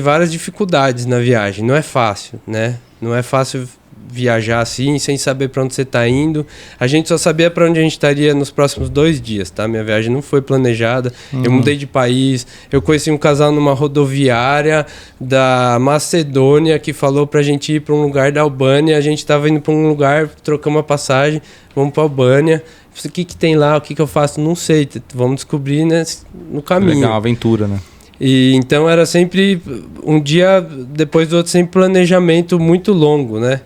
várias dificuldades na viagem. Não é fácil, né? Não é fácil viajar assim, sem saber para onde você está indo. A gente só sabia para onde a gente estaria nos próximos 2 dias, tá? Minha viagem não foi planejada. Eu mudei de país. Eu conheci um casal numa rodoviária da Macedônia que falou pra gente ir para um lugar da Albânia. A gente estava indo para um lugar, trocamos a passagem, vamos para Albânia. O que tem lá? O que eu faço? Não sei. Vamos descobrir, né, no caminho. Legal, aventura, né? E então era sempre um dia depois do outro, sempre planejamento muito longo, né?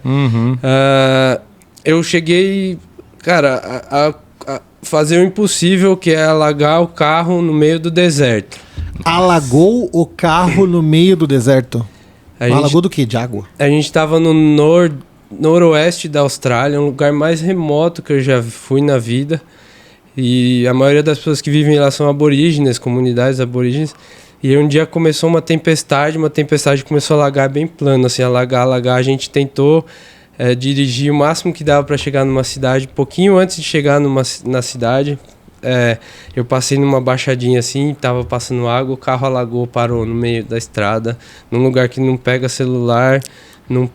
Eu cheguei, cara, a fazer o impossível, que é alagar o carro no meio do deserto. Alagou o carro no meio do deserto? Alagou do quê? De água? A gente estava no noroeste da Austrália, um lugar mais remoto que eu já fui na vida. E a maioria das pessoas que vivem lá são aborígenes, comunidades aborígenes. E um dia começou uma tempestade começou a alagar bem plano, assim, alagar. A gente tentou dirigir o máximo que dava para chegar numa cidade. Pouquinho antes de chegar na cidade, eu passei numa baixadinha assim, tava passando água, o carro alagou, parou no meio da estrada, num lugar que não pega celular, não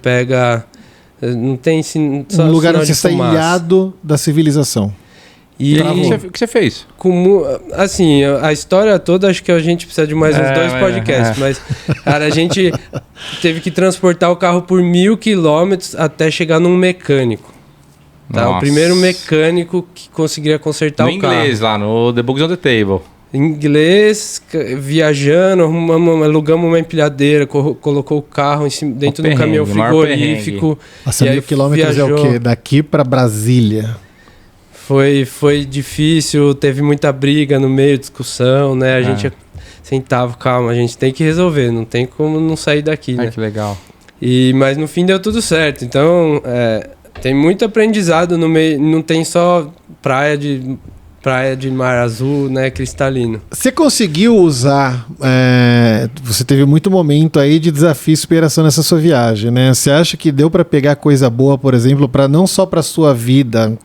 tem só um lugar onde você está ilhado da civilização. E o que você fez? Assim, a história toda, acho que a gente precisa de mais uns 2 podcasts. Mas, cara, a gente teve que transportar o carro por 1.000 quilômetros até chegar num mecânico. Tá? O primeiro mecânico que conseguiria consertar o carro. No inglês, lá no The Books on the Table. Em inglês, viajando, alugamos uma empilhadeira, colocou o carro dentro do caminhão frigorífico. Nossa, 1.000 quilômetros é o quê? Daqui para Brasília. Foi difícil, teve muita briga no meio, discussão, né? A gente sentava, calma, a gente tem que resolver, não tem como não sair daqui, né? Que legal. Mas no fim deu tudo certo, então tem muito aprendizado no meio, não tem só praia de mar azul, né, cristalino. Você conseguiu usar, você teve muito momento aí de desafio e superação nessa sua viagem, né? Você acha que deu para pegar coisa boa, por exemplo, para não só para sua vida,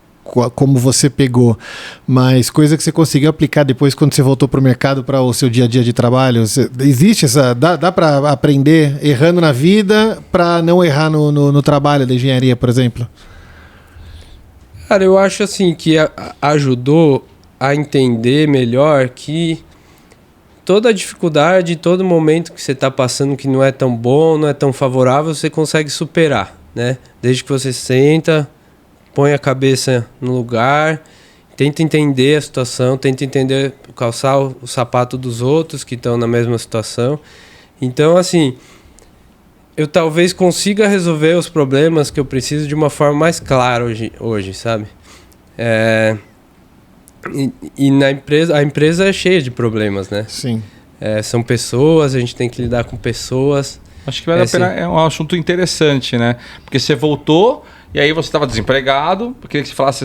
como você pegou, mas coisa que você conseguiu aplicar depois quando você voltou para o mercado, para o seu dia a dia de trabalho? Existe essa... Dá para aprender errando na vida para não errar no trabalho da engenharia, por exemplo? Cara, eu acho assim que ajudou a entender melhor que toda a dificuldade, todo momento que você está passando que não é tão bom, não é tão favorável, você consegue superar, né? Desde que você senta, põe a cabeça no lugar, tenta entender a situação, tenta entender, calçar o sapato dos outros que estão na mesma situação. Então, assim, eu talvez consiga resolver os problemas que eu preciso de uma forma mais clara hoje, sabe? E na empresa, a empresa é cheia de problemas, né? Sim. São pessoas, a gente tem que lidar com pessoas. Acho que vale a pena, é um assunto interessante, né? Porque você voltou e aí você estava desempregado. Eu queria que você falasse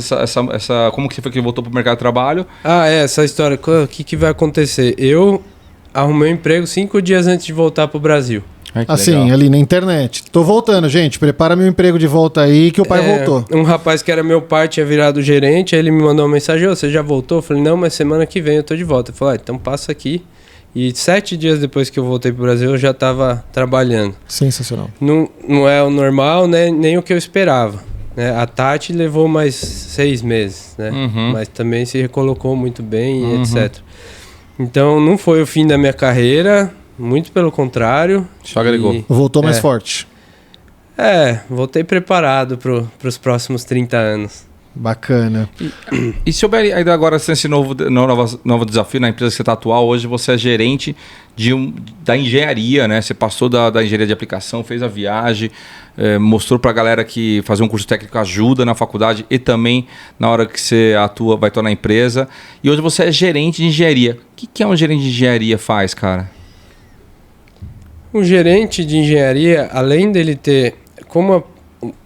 como que você foi que voltou para o mercado de trabalho. Essa história. O que vai acontecer? Eu arrumei um emprego 5 dias antes de voltar para o Brasil. Assim, legal. ali na internet. Tô voltando, gente. Prepara meu emprego de volta aí que o pai voltou. Um rapaz que era meu pai tinha virado gerente, aí ele me mandou uma mensagem: você já voltou? Eu falei: não, mas semana que vem eu tô de volta. Ele falou: então passa aqui. E 7 dias depois que eu voltei pro Brasil, eu já tava trabalhando. Sensacional. Não é o normal, né? Nem o que eu esperava. Né? A Tati levou mais 6 meses, né? Mas também se recolocou muito bem, etc. Então não foi o fim da minha carreira. Muito pelo contrário. Só agregou. Voltou mais forte. Voltei preparado para os próximos 30 anos. Bacana. E se houver ainda agora esse novo desafio na empresa que você está atual, hoje você é gerente da engenharia, né? Você passou da engenharia de aplicação, fez a viagem, mostrou para a galera que fazer um curso técnico ajuda na faculdade e também na hora que você vai atuar na empresa. E hoje você é gerente de engenharia. O que um gerente de engenharia faz, cara? Um gerente de engenharia, além dele ter...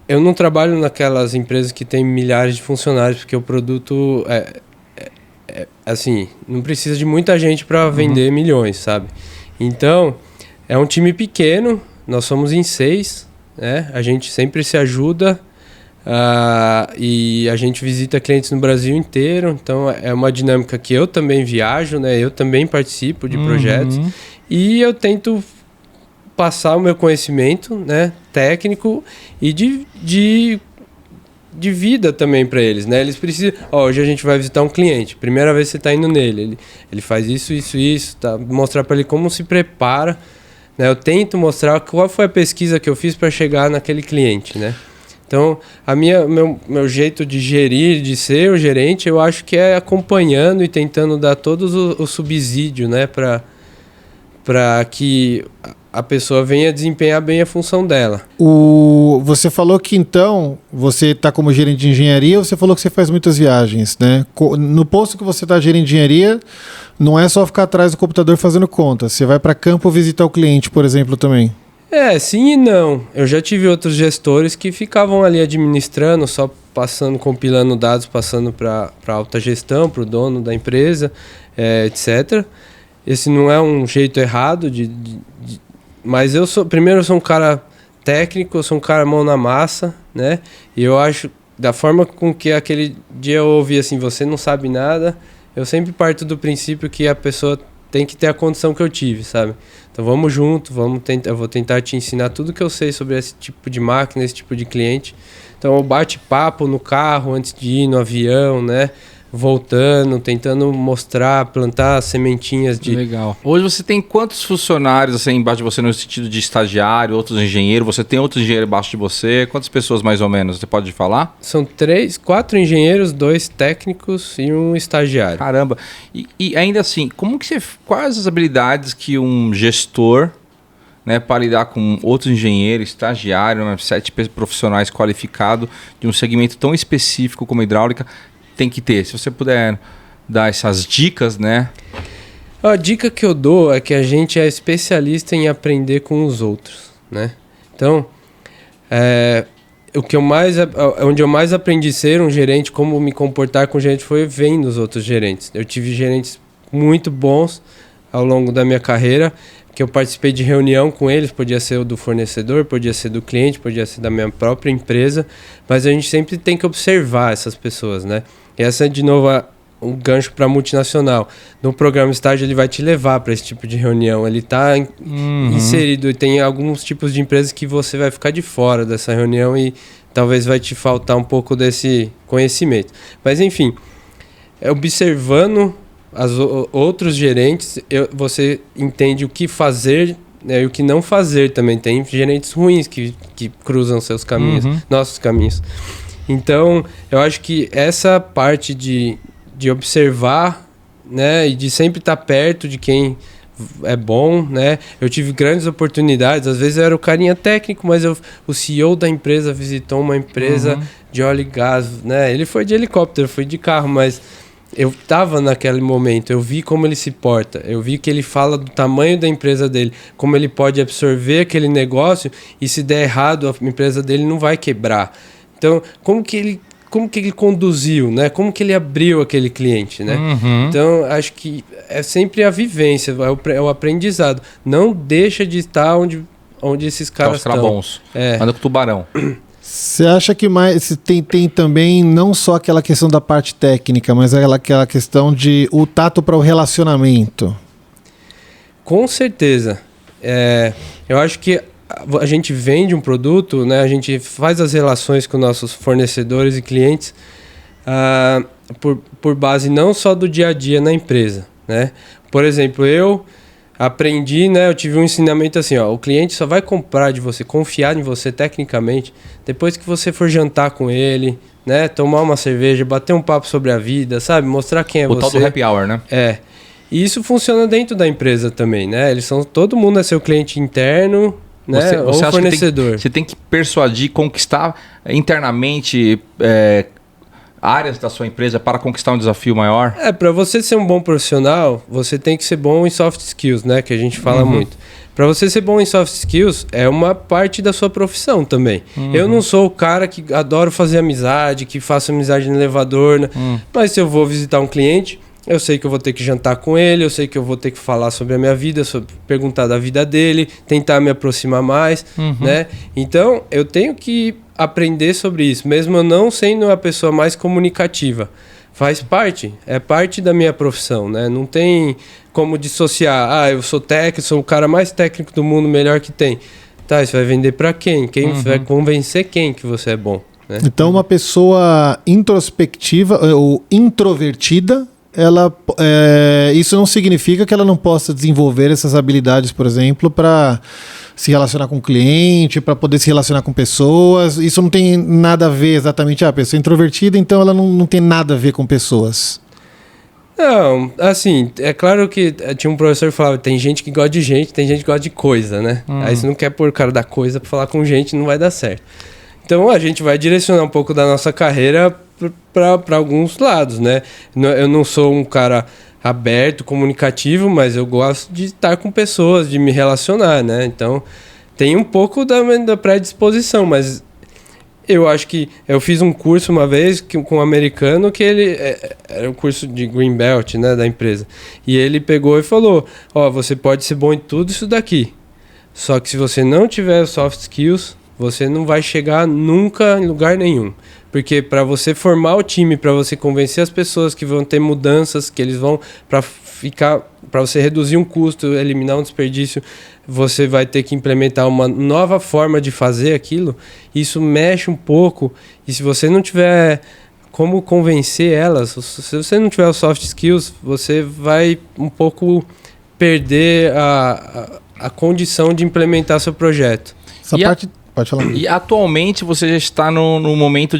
eu não trabalho naquelas empresas que tem milhares de funcionários, porque o produto assim, não precisa de muita gente para vender milhões, sabe? Então, é um time pequeno, nós somos em 6, né? A gente sempre se ajuda e a gente visita clientes no Brasil inteiro, então é uma dinâmica que eu também viajo, né? Eu também participo de projetos e eu tento passar o meu conhecimento, né, técnico e de vida também para eles, né? Eles precisam... hoje a gente vai visitar um cliente, primeira vez que você está indo nele, ele faz isso, tá? Mostrar para ele como se prepara, né? Eu tento mostrar qual foi a pesquisa que eu fiz para chegar naquele cliente, né? Então, meu jeito de gerir, de ser o gerente, eu acho que é acompanhando e tentando dar todos o subsídio, né, para que a pessoa venha desempenhar bem a função dela. Você falou que então você está como gerente de engenharia, você falou que você faz muitas viagens, né? No posto que você está gerente de engenharia, não é só ficar atrás do computador fazendo conta. Você vai para campo visitar o cliente, por exemplo, também. Sim e não. Eu já tive outros gestores que ficavam ali administrando, só compilando dados, passando para alta gestão, para o dono da empresa, etc. Esse não é um jeito errado mas eu sou um cara técnico, eu sou um cara mão na massa, né? E eu acho, da forma com que aquele dia eu ouvi assim, você não sabe nada, eu sempre parto do princípio que a pessoa tem que ter a condição que eu tive, sabe? Então vamos junto, eu vou tentar te ensinar tudo que eu sei sobre esse tipo de máquina, esse tipo de cliente. Então eu bate-papo no carro antes de ir no avião, né? Voltando, tentando mostrar, plantar sementinhas de... Legal. Hoje você tem quantos funcionários assim, embaixo de você no sentido de estagiário, outros engenheiros? Você tem outros engenheiros embaixo de você? Quantas pessoas mais ou menos? Você pode falar? São 4 engenheiros, 2 técnicos e um estagiário. Caramba. E ainda assim, quais as habilidades que um gestor, né, para lidar com outros engenheiros, estagiário, 7 profissionais qualificados de um segmento tão específico como hidráulica, tem que ter? Se você puder dar essas dicas, né? A dica que eu dou é que a gente é especialista em aprender com os outros, né? Então, onde eu mais aprendi a ser um gerente, como me comportar com gente, foi vendo os outros gerentes. Eu tive gerentes muito bons ao longo da minha carreira, que eu participei de reunião com eles, podia ser o do fornecedor, podia ser do cliente, podia ser da minha própria empresa, mas a gente sempre tem que observar essas pessoas, né? E essa é, de novo, um gancho para multinacional. No programa estágio, ele vai te levar para esse tipo de reunião. Ele está inserido e tem alguns tipos de empresas que você vai ficar de fora dessa reunião e talvez vai te faltar um pouco desse conhecimento. Mas enfim, observando outros gerentes, você entende o que fazer, né, e o que não fazer também. Tem gerentes ruins que cruzam seus caminhos, nossos caminhos. Então, eu acho que essa parte de observar, né, e de sempre estar perto de quem é bom, né? Eu tive grandes oportunidades, às vezes eu era o carinha técnico, mas o CEO da empresa visitou uma empresa de óleo e gás, né? Ele foi de helicóptero, foi de carro, mas eu estava naquele momento, eu vi como ele se porta, eu vi que ele fala do tamanho da empresa dele, como ele pode absorver aquele negócio e se der errado, a empresa dele não vai quebrar. Então, como que ele conduziu, né? Como que ele abriu aquele cliente, né? Então, acho que é sempre a vivência, é o aprendizado. Não deixa de estar onde esses caras estão. Bons. Anda com o tubarão. Você acha que mais tem também não só aquela questão da parte técnica, mas aquela questão de o tato para o relacionamento? Com certeza. Eu acho que a gente vende um produto, né? A gente faz as relações com nossos fornecedores e clientes por base não só do dia a dia na empresa, né? Por exemplo, eu aprendi, né? Eu tive um ensinamento assim, ó, o cliente só vai comprar de você, confiar em você tecnicamente, depois que você for jantar com ele, né? Tomar uma cerveja, bater um papo sobre a vida, sabe? Mostrar quem é você. O tal do happy hour, né? E isso funciona dentro da empresa também, né? Todo mundo é seu cliente interno, né? Ou fornecedor. Você tem que persuadir, conquistar internamente áreas da sua empresa para conquistar um desafio maior? Para você ser um bom profissional, você tem que ser bom em soft skills, né? Que a gente fala muito. Para você ser bom em soft skills, é uma parte da sua profissão também. Eu não sou o cara que adoro fazer amizade, que faço amizade no elevador, né? Mas se eu vou visitar um cliente, eu sei que eu vou ter que jantar com ele, eu sei que eu vou ter que falar sobre a minha vida, perguntar da vida dele, tentar me aproximar mais, né? Então, eu tenho que aprender sobre isso, mesmo eu não sendo a pessoa mais comunicativa. Faz parte, é parte da minha profissão, né? Não tem como dissociar, eu sou técnico, sou o cara mais técnico do mundo, melhor que tem. Tá, isso vai vender para quem? Quem vai convencer quem que você é bom, né? Então, uma pessoa introspectiva ou introvertida, isso não significa que ela não possa desenvolver essas habilidades, por exemplo, para se relacionar com o cliente, para poder se relacionar com pessoas. Isso não tem nada a ver exatamente. A pessoa é introvertida, então ela não tem nada a ver com pessoas. Não, assim, é claro que tinha um professor que falava, tem gente que gosta de gente, tem gente que gosta de coisa, né? Aí você não quer pôr o cara da coisa para falar com gente, não vai dar certo. Então a gente vai direcionar um pouco da nossa carreira para alguns lados, né? Eu não sou um cara aberto, comunicativo, mas eu gosto de estar com pessoas, de me relacionar, né? Então tem um pouco da predisposição, mas eu acho que eu fiz um curso uma vez com um americano que ele era um curso de Green Belt, né, da empresa. E ele pegou e falou, você pode ser bom em tudo isso daqui, só que se você não tiver soft skills, você não vai chegar nunca em lugar nenhum. Porque para você formar o time, para você convencer as pessoas que vão ter mudanças, que eles vão para você reduzir um custo, eliminar um desperdício, você vai ter que implementar uma nova forma de fazer aquilo. Isso mexe um pouco. E se você não tiver como convencer elas, se você não tiver os soft skills, você vai um pouco perder a condição de implementar seu projeto. Essa parte... Pode falar. E atualmente você já está no momento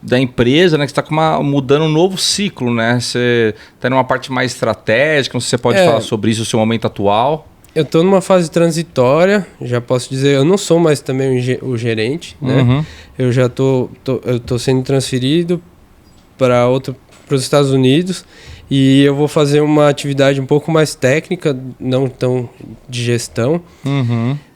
da empresa, né? Que você está mudando um novo ciclo, né? Você está numa parte mais estratégica, não sei se você pode falar sobre isso, o seu momento atual. Eu estou numa fase transitória, já posso dizer, eu não sou mais também o gerente, né? Eu já tô sendo transferido para os Estados Unidos e eu vou fazer uma atividade um pouco mais técnica, não tão de gestão.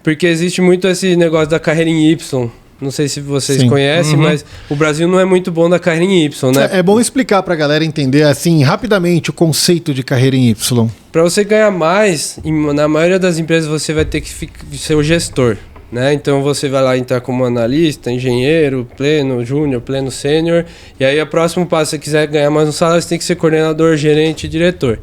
Porque existe muito esse negócio da carreira em Y. Não sei se vocês conhecem, mas o Brasil não é muito bom da carreira em Y, né? É bom explicar pra galera entender, assim, rapidamente o conceito de carreira em Y. Para você ganhar mais, na maioria das empresas você vai ter que ser o gestor, né? Então você vai lá entrar como analista, engenheiro, pleno, júnior, pleno, sênior. E aí o próximo passo, se você quiser ganhar mais um salário, você tem que ser coordenador, gerente e diretor.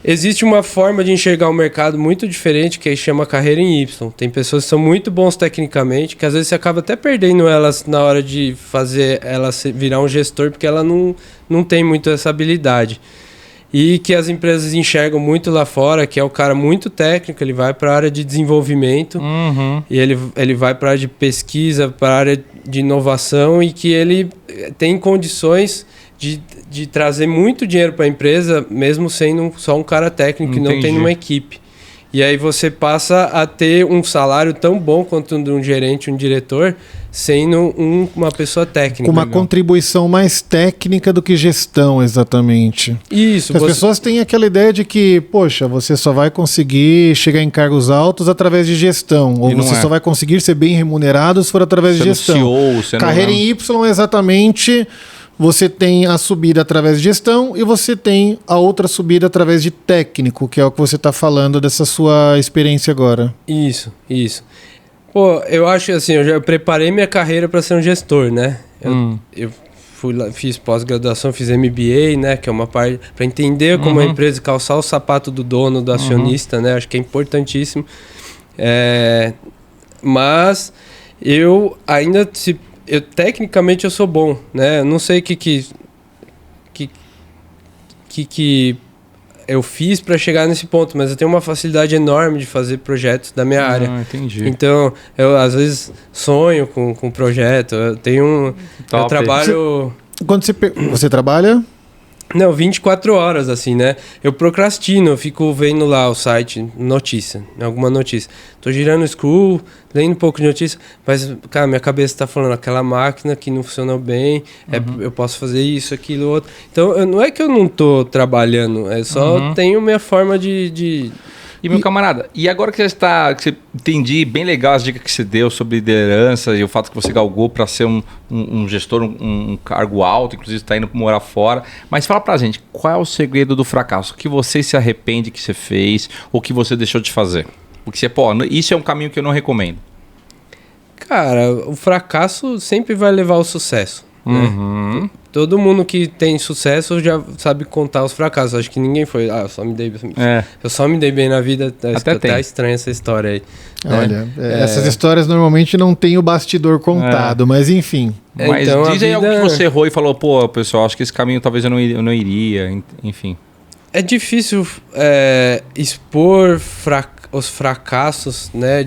Existe uma forma de enxergar o mercado muito diferente que aí chama carreira em Y. Tem pessoas que são muito bons tecnicamente, que às vezes você acaba até perdendo elas na hora de fazer ela virar um gestor, porque ela não tem muito essa habilidade. E que as empresas enxergam muito lá fora, que é o cara muito técnico, ele vai para a área de desenvolvimento, e ele vai para a área de pesquisa, para a área de inovação, e que ele tem condições de trazer muito dinheiro para a empresa, mesmo sendo só um cara técnico que não tem uma equipe. E aí você passa a ter um salário tão bom quanto o de um gerente, um diretor, sendo uma pessoa técnica. Com uma contribuição mais técnica do que gestão, exatamente. Isso. As pessoas têm aquela ideia de que, poxa, você só vai conseguir chegar em cargos altos através de gestão. Ou você só vai conseguir ser bem remunerado se for através de gestão. CEO, Carreira em Y é exatamente... Você tem a subida através de gestão e você tem a outra subida através de técnico, que é o que você está falando dessa sua experiência agora. Isso. Pô, eu acho assim, eu já preparei minha carreira para ser um gestor, né? Eu fui lá, fiz pós-graduação, fiz MBA, né? Que é uma parte para entender como a empresa calçar o sapato do dono, do acionista, né? Acho que é importantíssimo. Mas eu ainda tecnicamente eu sou bom, né? Eu não sei o que eu fiz para chegar nesse ponto, mas eu tenho uma facilidade enorme de fazer projetos da minha área. Entendi. Então, eu às vezes sonho com projeto. Eu tenho eu trabalho. Quando você trabalha? Não, 24 horas, assim, né? Eu procrastino, eu fico vendo lá o site, alguma notícia. Tô girando o scroll, lendo um pouco de notícia, mas, cara, minha cabeça tá falando, aquela máquina que não funcionou bem, eu posso fazer isso, aquilo, outro. Então, não é que eu não tô trabalhando, é só tenho minha forma de... E, meu camarada, e agora que você entendi bem legal as dicas que você deu sobre liderança e o fato que você galgou para ser um gestor, um cargo alto, inclusive está indo morar fora, mas fala pra gente, qual é o segredo do fracasso? O que você se arrepende que você fez ou que você deixou de fazer? Porque você, isso é um caminho que eu não recomendo. Cara, o fracasso sempre vai levar ao sucesso. Né? Todo mundo que tem sucesso já sabe contar os fracassos. Acho que ninguém foi. Eu só me dei bem na vida. Até estranha essa história aí. Olha, essas histórias normalmente não tem o bastidor contado, mas enfim. Mas então, diz aí algo que você errou e falou, pô, pessoal, acho que esse caminho talvez eu não iria, enfim. É difícil expor os fracassos, né,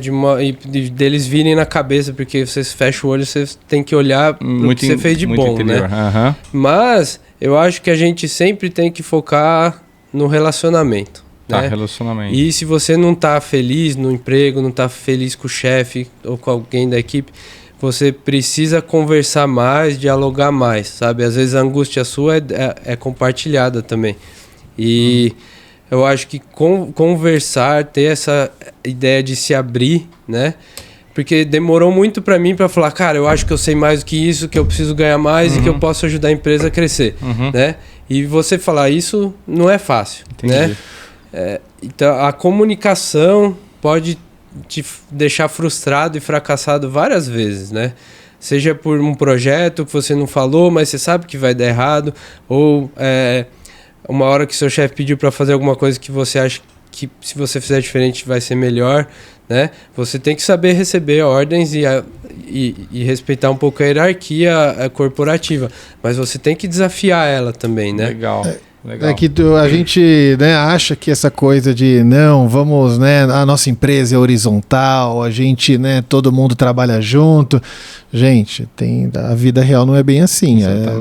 deles virem na cabeça, porque você fecha o olho, você tem que olhar o que você fez de bom, interior, né? Mas eu acho que a gente sempre tem que focar no relacionamento. Né? Relacionamento. E se você não tá feliz no emprego, não tá feliz com o chefe ou com alguém da equipe, você precisa conversar mais, dialogar mais, sabe? Às vezes a angústia sua é compartilhada também. E eu acho que conversar, ter essa ideia de se abrir, né? Porque demorou muito para mim para falar, cara, eu acho que eu sei mais do que isso, que eu preciso ganhar mais e que eu posso ajudar a empresa a crescer, né? E você falar isso não é fácil, né? Então, a comunicação pode te deixar frustrado e fracassado várias vezes, né? Seja por um projeto que você não falou, mas você sabe que vai dar errado, ou uma hora que seu chefe pediu para fazer alguma coisa que você acha que se você fizer diferente vai ser melhor, né? Você tem que saber receber ordens e respeitar um pouco a hierarquia corporativa, mas você tem que desafiar ela também, né? Legal. É que a gente, né, acha que essa coisa de não, vamos, né, a nossa empresa é horizontal, a gente, né, todo mundo trabalha junto. Gente, a vida real não é bem assim.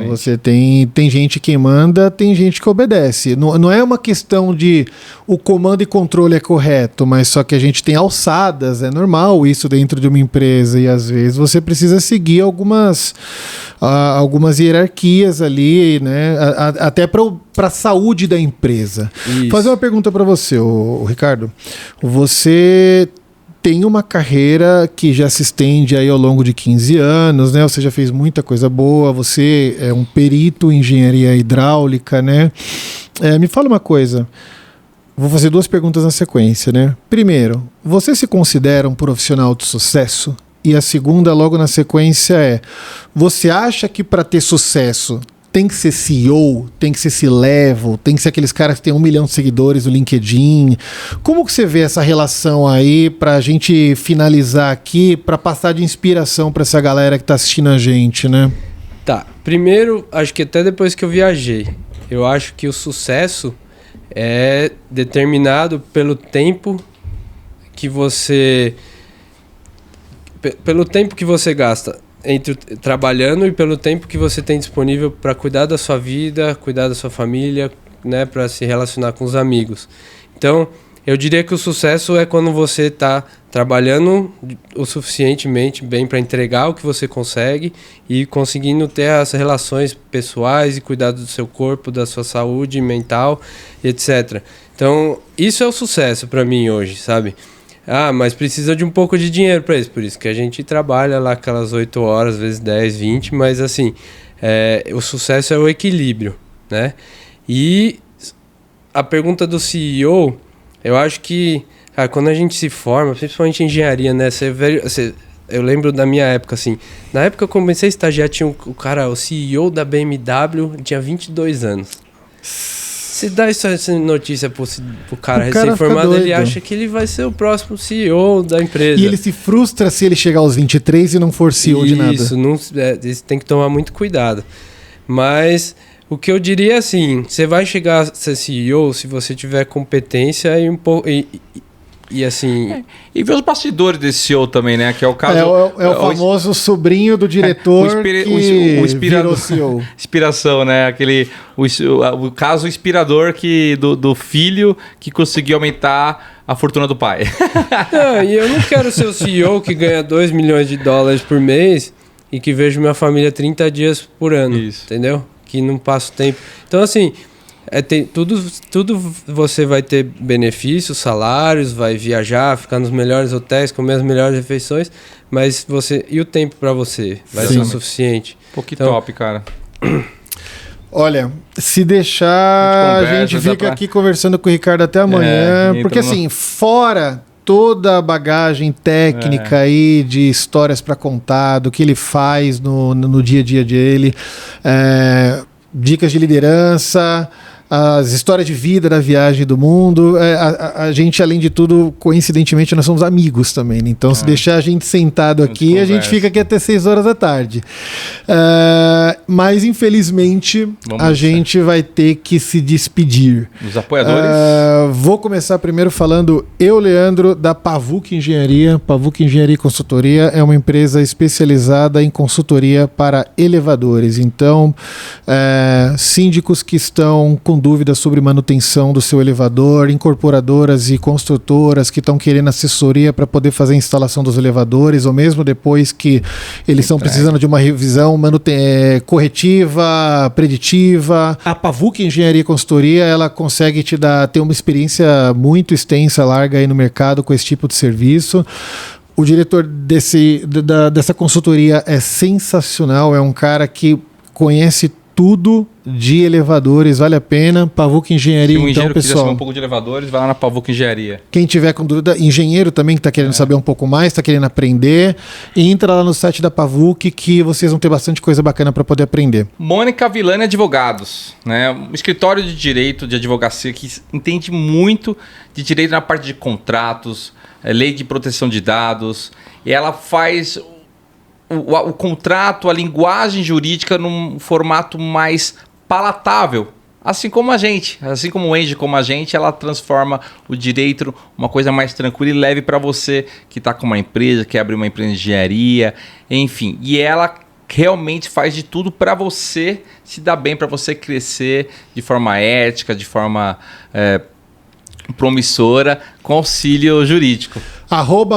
Você tem gente que manda, tem gente que obedece. Não é uma questão de o comando e controle é correto, mas só que a gente tem alçadas, é normal isso dentro de uma empresa e às vezes você precisa seguir algumas hierarquias ali, né, até para a saúde da empresa. Isso. Fazer uma pergunta para você, Ricardo. Você tem uma carreira que já se estende aí ao longo de 15 anos, né? Você já fez muita coisa boa, você é um perito em engenharia hidráulica, né? Me fala uma coisa, vou fazer 2 perguntas na sequência, né? Primeiro, você se considera um profissional de sucesso? E a segunda, logo na sequência, você acha que para ter sucesso tem que ser CEO, tem que ser C-level, tem que ser aqueles caras que tem 1 milhão de seguidores no LinkedIn. Como que você vê essa relação aí pra gente finalizar aqui, pra passar de inspiração pra essa galera que tá assistindo a gente, né? Tá, primeiro, acho que até depois que eu viajei, eu acho que o sucesso é determinado pelo tempo que você gasta trabalhando e pelo tempo que você tem disponível para cuidar da sua vida, cuidar da sua família, né, para se relacionar com os amigos. Então, eu diria que o sucesso é quando você está trabalhando o suficientemente bem para entregar o que você consegue e conseguindo ter as relações pessoais e cuidar do seu corpo, da sua saúde mental, etc. Então, isso é o sucesso para mim hoje, sabe? Ah, mas precisa de um pouco de dinheiro para isso. Por isso que a gente trabalha lá aquelas 8 horas, às vezes 10, 20, mas assim, o sucesso é o equilíbrio, né? E a pergunta do CEO, eu acho que, cara, quando a gente se forma, principalmente em engenharia, né? Eu lembro da minha época, assim, na época que eu comecei a estagiar, tinha o CEO da BMW, tinha 22 anos. Se dá essa notícia pro cara recém-formado, ele acha que ele vai ser o próximo CEO da empresa. E ele se frustra se ele chegar aos 23 e não for CEO de nada. Isso tem que tomar muito cuidado. Mas o que eu diria é assim, você vai chegar a ser CEO se você tiver competência e um pouco... E assim... E ver os bastidores desse CEO também, né? Que é o caso... É o famoso sobrinho do diretor que virou CEO. Inspiração, né? O caso inspirador do filho que conseguiu aumentar a fortuna do pai. Não, e eu não quero ser o CEO que ganha $2 milhões por mês e que vejo minha família 30 dias por ano. Isso. Entendeu? Que não passo tempo. Então, assim... tudo você vai ter benefícios, salários, vai viajar, ficar nos melhores hotéis, comer as melhores refeições, mas e o tempo para você vai ser o suficiente. Pô, que top, cara. Olha, se deixar, a gente fica aqui conversando com o Ricardo até amanhã, porque assim, fora toda a bagagem técnica aí de histórias para contar, do que ele faz no dia a dia dele, dicas de liderança, as histórias de vida da viagem do mundo. A gente, além de tudo, coincidentemente, nós somos amigos também, né? Então, se deixar a gente sentado aqui, a gente fica aqui até 6 horas da tarde. Mas, infelizmente, a gente vai ter que se despedir. Os apoiadores? Vou começar primeiro falando Leandro, da Pavuk Engenharia. Pavuk Engenharia e Consultoria é uma empresa especializada em consultoria para elevadores. Então, síndicos que estão com dúvidas sobre manutenção do seu elevador, incorporadoras e construtoras que estão querendo assessoria para poder fazer a instalação dos elevadores, ou mesmo depois que eles estão precisando de uma revisão corretiva, preditiva. A Pavuk Engenharia e Consultoria, ela consegue ter uma experiência muito extensa, larga aí no mercado com esse tipo de serviço. O diretor dessa consultoria é sensacional, é um cara que conhece tudo de elevadores, vale a pena. Pavuk Engenharia, então, pessoal. Quiser saber um pouco de elevadores, vai lá na Pavuk Engenharia. Quem tiver com dúvida, engenheiro também que está querendo saber um pouco mais, está querendo aprender, entra lá no site da Pavuk que vocês vão ter bastante coisa bacana para poder aprender. Mônica Villani Advogados, né? Um escritório de direito, de advocacia que entende muito de direito na parte de contratos, lei de proteção de dados, e ela faz o contrato, a linguagem jurídica num formato mais palatável, assim como a gente, assim como o Engie, como a gente, ela transforma o direito uma coisa mais tranquila e leve para você que está com uma empresa, quer abrir uma empresa de engenharia, enfim, e ela realmente faz de tudo para você se dar bem, para você crescer de forma ética, de forma promissora, com auxílio jurídico.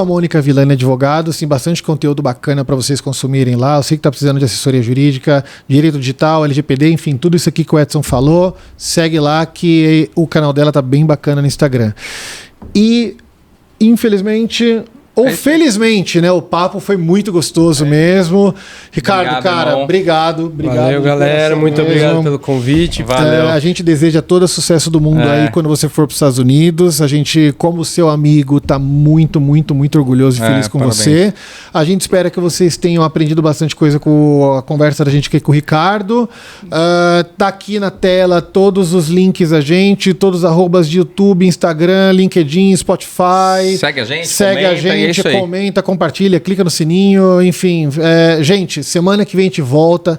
@Mônica Villani Advogados, tem bastante conteúdo bacana para vocês consumirem lá. Eu sei que está precisando de assessoria jurídica, direito digital, LGPD, enfim, tudo isso aqui que o Edson falou. Segue lá que o canal dela tá bem bacana no Instagram. E, infelizmente, Ou felizmente, né? O papo foi muito gostoso mesmo. Ricardo, Obrigado, cara, irmão. obrigado. Valeu, de galera. coração Muito mesmo. obrigado pelo convite. Valeu. A gente deseja todo o sucesso do mundo aí quando você for para os Estados Unidos. A gente, como seu amigo, tá muito, muito, muito orgulhoso e feliz com parabéns. você. A gente espera que vocês tenham aprendido bastante coisa com a conversa da gente aqui com o Ricardo. Tá aqui na tela todos os links a gente, todos os arrobas de YouTube, Instagram, LinkedIn, Spotify. Segue a gente, Segue comenta, a e é gente, isso aí. comenta, compartilha, clica no sininho, enfim. Gente, semana que vem a gente volta.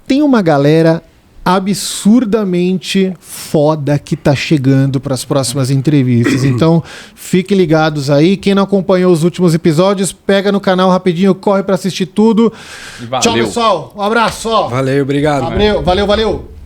Tem uma galera absurdamente foda que tá chegando para as próximas entrevistas. Então, fiquem ligados aí. Quem não acompanhou os últimos episódios, pega no canal rapidinho, corre para assistir tudo. E valeu. Tchau, pessoal. Um abraço. Ó. Valeu, obrigado. Valeu.